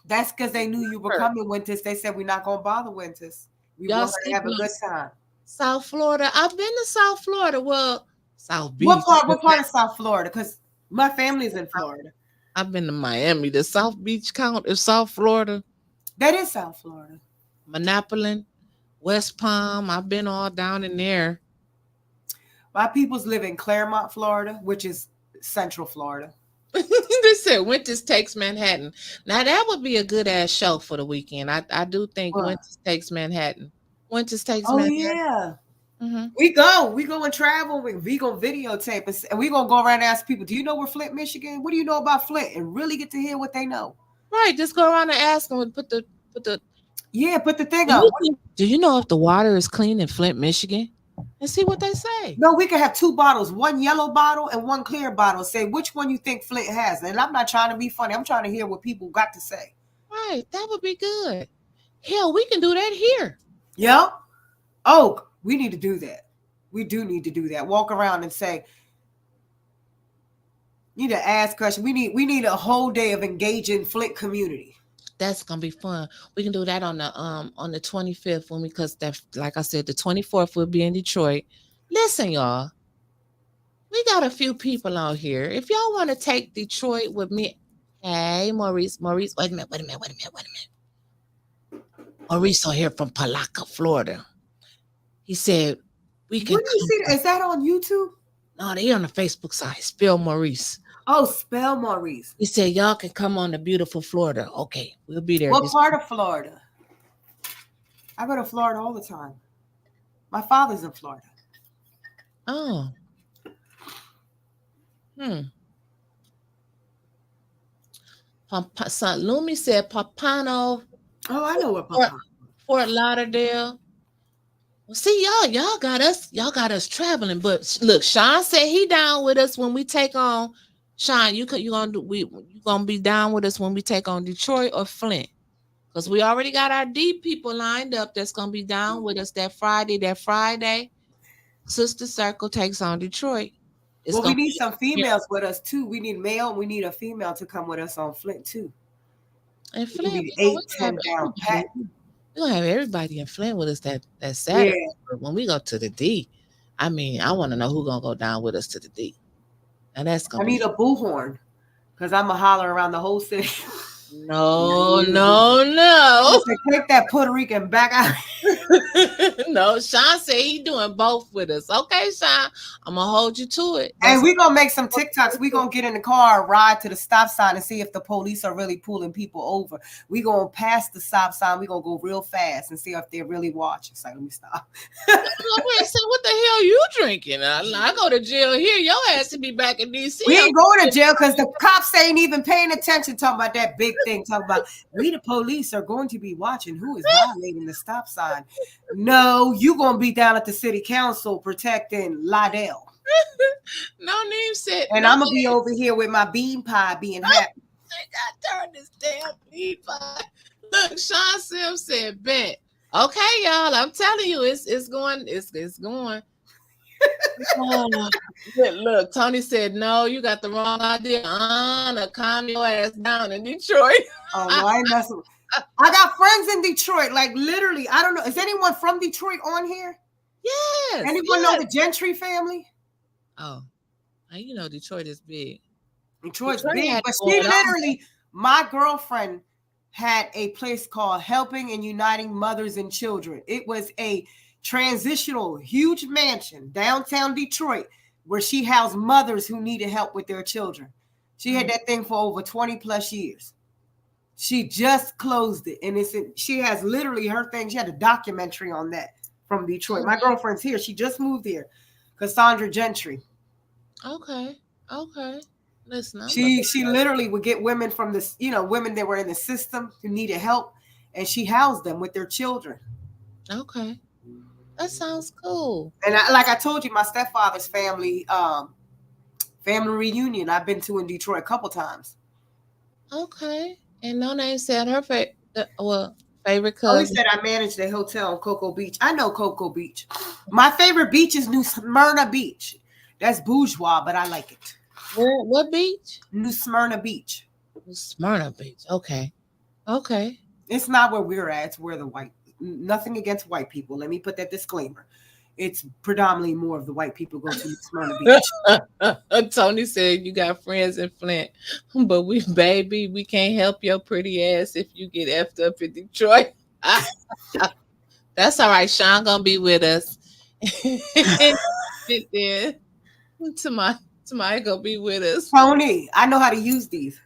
That's because they knew you were coming, Wyntis. They said, we're not going to bother Wyntis. We want her to have a good time. South Florida. I've been to South Florida. Well, South Beach. What part of South Florida? Because my family's in Florida. I've been to Miami. The South Beach count is South Florida. That is South Florida. Monopoly, West Palm. I've been all down in there. My peoples live in Claremont, Florida, which is Central Florida. They said Wyntis Takes Manhattan. Now that would be a good ass show for the weekend. I do think Wyntis Takes Manhattan. Wyntis Takes Manhattan. Yeah. Mm-hmm. We go and travel. We go videotape and we gonna go around and ask people, do you know where Flint, Michigan? What do you know about Flint? And really get to hear what they know. Right. Just go around and ask them. Put the thing up. Do you know if the water is clean in Flint, Michigan? And see what they say. No, we can have two bottles, one yellow bottle and one clear bottle. Say which one you think Flint has. And I'm not trying to be funny. I'm trying to hear what people got to say. Right. That would be good. Hell, we can do that here. Yep. Oh, we need to do that. We do need to do that. Walk around and say, you need to ask questions. We need a whole day of engaging Flint community. That's gonna be fun. We can do that on the 25th when we cause that like I said, the 24th will be in Detroit. Listen, y'all, we got a few people out here. If y'all want to take Detroit with me, hey Maurice, wait a minute, wait a minute, wait a minute, wait a minute. Maurice on here from Palaca, Florida. He said we can Where do you come. see that? Is that on YouTube? No, they on the Facebook side. Spell Maurice. Oh, spell Maurice. He said y'all can come on to beautiful Florida. Okay, we'll be there. What part of Florida? I go to Florida all the time. My father's in Florida. Oh. Son Lumi said Papano. Oh, I know what Papa. Fort Lauderdale. Well, see, y'all got us traveling. But look, Sean said he down with us when we take on. Sean, you gonna be down with us when we take on Detroit or Flint? Because we already got our deep people lined up that's gonna be down with us that Friday. Sister Circle takes on Detroit. Well, we need some females with us too. We need male. We need a female to come with us on Flint too. And Flint, we 8, 10 down pat. We're gonna have everybody in Flint with us that Saturday. Yeah. But when we go to the D, I mean, I want to know who's gonna go down with us to the D. And that's gonna. I need a bullhorn because I'm gonna holler around the whole city. No. Take that Puerto Rican back out. No, Sean said he doing both with us. Okay, Sean, I'm gonna hold you to it. And we're gonna make some TikToks. We're gonna get in the car, ride to the stop sign, and see if the police are really pulling people over. We're gonna pass the stop sign. We're gonna go real fast and see if they're really watching. It's like, let me stop. Wait, so what the hell you drinking? I go to jail here. Your ass to be back in DC. We ain't going to jail because the cops ain't even paying attention. Talking about that big thing. Talking about we the police are going to be watching who is violating the stop sign. No, you gonna be down at the city council protecting Lydell. No name said. And I'm gonna be over here with my bean pie being happy. I got turn this damn bean pie. Look, Sean Sims said, "Bet." Okay, y'all. I'm telling you, it's going. It's going. Oh, look, Tony said, "No, you got the wrong idea. Calm your ass down in Detroit." Oh no, I ain't messing with. I got friends in Detroit, like literally. I don't know. Is anyone from Detroit on here? Yes. Anyone know the Gentry family? Oh, you know Detroit is big. Detroit's big, but she literally, my girlfriend had a place called Helping and Uniting Mothers and Children. It was a transitional, huge mansion downtown Detroit where she housed mothers who needed help with their children. She had that thing for over 20 plus years. She just closed it, and she has literally her thing. She had a documentary on that from Detroit. My girlfriend's here. She just moved here. Cassandra Gentry. Okay. Listen, she literally would get women from this, women that were in the system who needed help, and she housed them with their children. Okay, that sounds cool. And like I told you, my stepfather's family reunion I've been to in Detroit a couple times. Okay. And no name said her favorite cousin. Oh, he said I managed a hotel on Cocoa Beach. I know Cocoa Beach. My favorite beach is New Smyrna Beach. That's bourgeois, but I like it. What beach? New Smyrna Beach. New Smyrna Beach. Okay. It's not where we're at. It's where the white. Nothing against white people. Let me put that disclaimer. It's predominantly more of the white people go to Smyrna Beach. Tony said you got friends in Flint, but we can't help your pretty ass if you get effed up in Detroit. That's all right. Sean gonna be with us. Tomorrow gonna be with us. Tony, I know how to use these.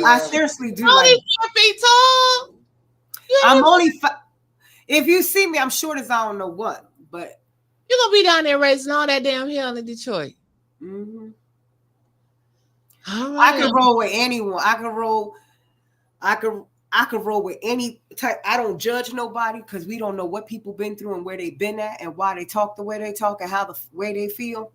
I seriously do. Tony 4 feet tall. I'm only. If you see me, I'm short as I don't know what. But you're gonna be down there raising all that damn hell in Detroit. Mm-hmm. All right. I can roll with anyone. I can roll with any type. I don't judge nobody because we don't know what people been through and where they've been at and why they talk the way they talk and how the way they feel.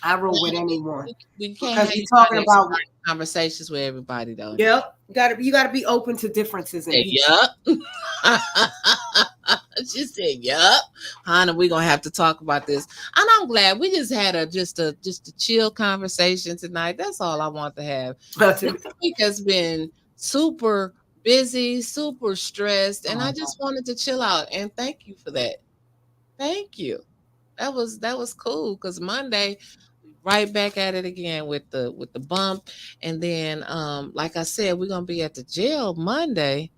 I roll with anyone. We can't be talking about conversations with everybody though. Yep. You gotta be open to differences. Yep. She said, "Yup, honey, we're gonna have to talk about this." And I'm glad we just had a chill conversation tonight. That's all I want to have. This week has been super busy, super stressed, and I just wanted to chill out. And thank you for that. Thank you. That was cool because Monday right back at it again with the bump, and then like I said, we're gonna be at the jail Monday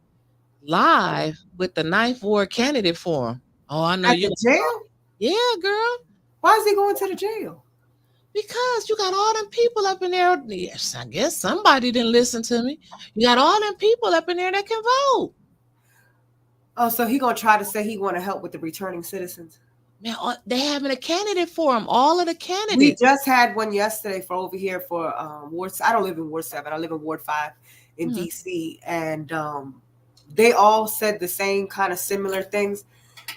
live with the Ninth Ward Candidate Forum. Oh, I know At you. the jail? Yeah, girl. Why is he going to the jail? Because you got all them people up in there. Yes, I guess somebody didn't listen to me. You got all them people up in there that can vote. Oh, so he gonna try to say he want to help with the returning citizens? Man, they having a candidate forum. All of the We candidates. just had one yesterday for over here for Ward. I don't live in Ward 7. I live in Ward 5 in Mhm. DC, and they all said the same kind of similar things.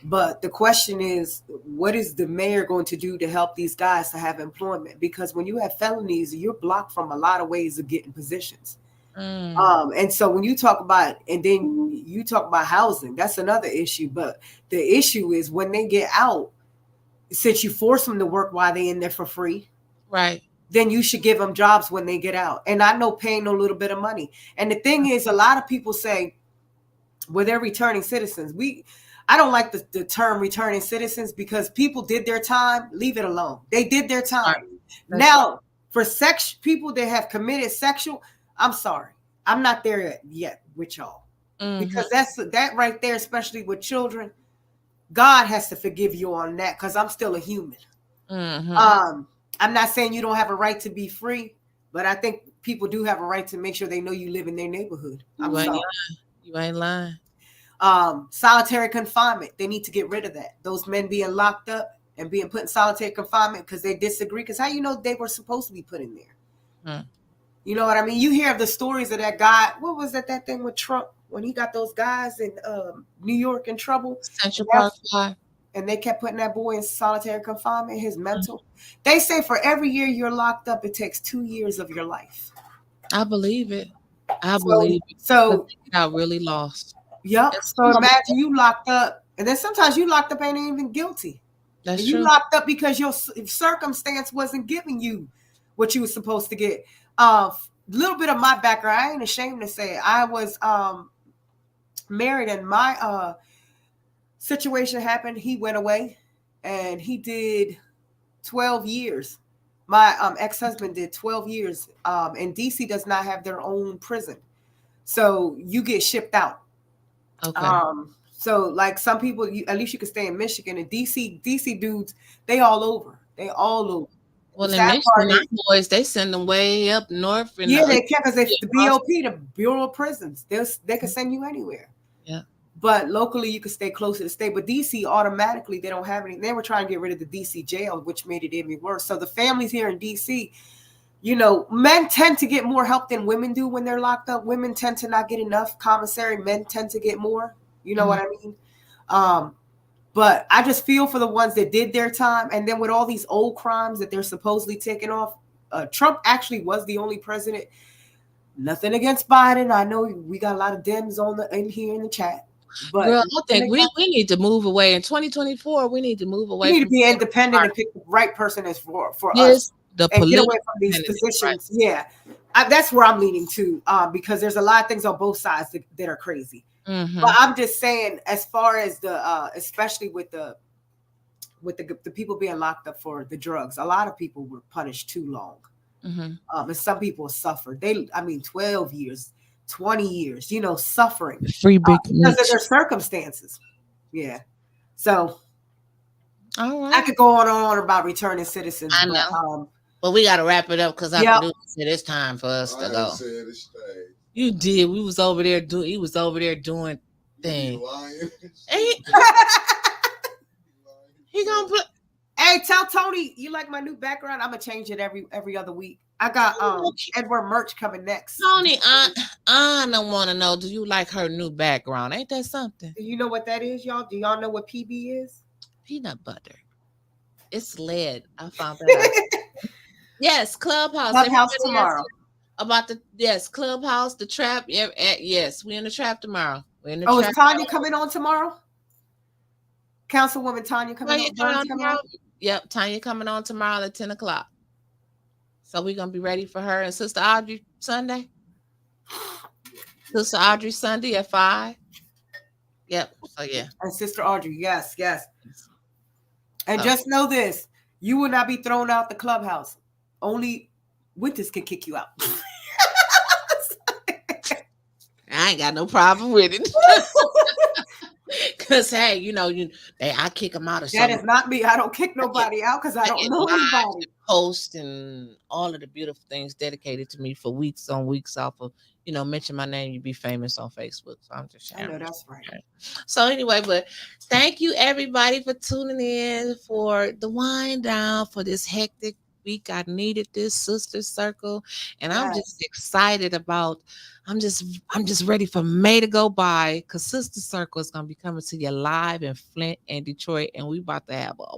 But the question is, what is the mayor going to do to help these guys to have employment? Because when you have felonies, you're blocked from a lot of ways of getting positions. And so when you talk about, and then you talk about housing, that's another issue. But the issue is when they get out, since you force them to work while they're in there for free, Right. then you should give them jobs when they get out. And I know paying a little bit of money. And the thing is, a lot of people say, well, they're returning citizens. I don't like the term returning citizens because people did their time. Leave it alone. They did their time. Now, for people that have committed sexual, I'm sorry. I'm not there yet with y'all. Because that right there, especially with children, God has to forgive you on that because I'm still a human. I'm not saying you don't have a right to be free, but I think people do have a right to make sure they know you live in their neighborhood. You ain't lying. Solitary confinement. They need to get rid of that. Those men being locked up and being put in solitary confinement because they disagree. Because how you know they were supposed to be put in there? You know what I mean? You hear of the stories of that guy. What was that thing with Trump when he got those guys in New York in trouble? Central Park Five. And they kept putting that boy in solitary confinement, his mental. They say for every year you're locked up, it takes 2 years of your life. I believe it. I believe it. So I really lost. Yep. So imagine you locked up, and then sometimes you locked up ain't even guilty. That's true. You locked up because your circumstance wasn't giving you what you were supposed to get. Little bit of my background, I ain't ashamed to say it. I was married, and my situation happened. He went away, and he did 12 years. My ex-husband did 12 years. And DC does not have their own prison, so you get shipped out. Okay. So like some people, at least you can stay in Michigan. And DC dudes, they all over. Well, in Michigan, our boys, they send them way up north. Yeah, they can because it's the BOP, the Bureau of Prisons. They can send you anywhere. Yeah. But locally, you can stay closer to the state. But DC, automatically, they don't have any. They were trying to get rid of the DC jail, which made it even worse. So the families here in DC, you know, men tend to get more help than women do when they're locked up. Women tend to not get enough commissary. Men tend to get more. You know what I mean? But I just feel for the ones that did their time. And then with all these old crimes that they're supposedly taking off, Trump actually was the only president. Nothing against Biden. I know we got a lot of Dems in here in the chat. But girl, I think we need to move away. In 2024, we need to move away. We need to be independent and pick the right person as for us. And get away from these positions. Right. Yeah. That's where I'm leaning to, because there's a lot of things on both sides that are crazy. But I'm just saying, as far as the especially with the people being locked up for the drugs, a lot of people were punished too long. And some people suffered. 12 years, 20 years, you know, suffering because of their circumstances. Yeah. So all right. I could go on and on about returning citizens. I know. But we got to wrap it up because I said it's time for us to go. You did. We was over there doing. He was over there doing things. He gonna put. Hey, tell Tony you like my new background. I'm gonna change it every other week. I got Edward merch coming next. Tony, I don't want to know. Do you like her new background? Ain't that something? Do you know what that is, y'all? Do y'all know what PB is? Peanut butter. It's lead. I found that out. Yes, Clubhouse. Clubhouse tomorrow. Clubhouse, the trap. Yes, we in the trap tomorrow. Is Tanya coming on tomorrow? Councilwoman Tanya coming Tanya on. coming Burns on coming tomorrow. on. Yep, Tanya coming on tomorrow at 10:00. So we're gonna be ready for her and Sister Audrey Sunday. Sister Audrey Sunday at 5. Yep. So yeah. And Sister Audrey, yes, yes. And So. just know this: you will not be thrown out the clubhouse. Only Wyntis can kick you out. I ain't got no problem with it. Cause hey, I kick them out of something. That is not me. I don't kick nobody out because I don't know anybody. Post and all of the beautiful things dedicated to me for weeks on weeks off of, mention my name, you be famous on Facebook. So I'm just sharing. I know that's right. So anyway, but thank you everybody for tuning in for the wind down for this hectic week. I needed this sister circle, and I'm just excited about. I'm just ready for May to go by because Sister Circle is gonna be coming to you live in Flint and Detroit, and we about to have a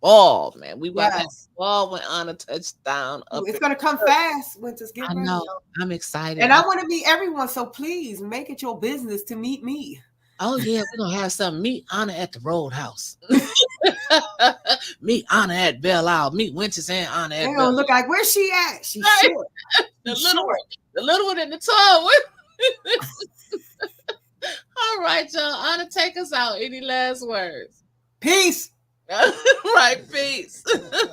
ball, man. We about to have a ball when Anna touchdown. It's gonna come fast. Wyntis, get ready. I know. I'm excited, and I want to meet everyone. So please make it your business to meet me. Oh yeah, we're gonna have some. Meet Anna at the Roadhouse. Meet Anna at Belle Isle. Meet Wyntis and Anna at They're Belle gonna look like, where's she at? She's short. The little one in the tall one. All right, y'all. Anna, take us out. Any last words? Peace. Right, peace.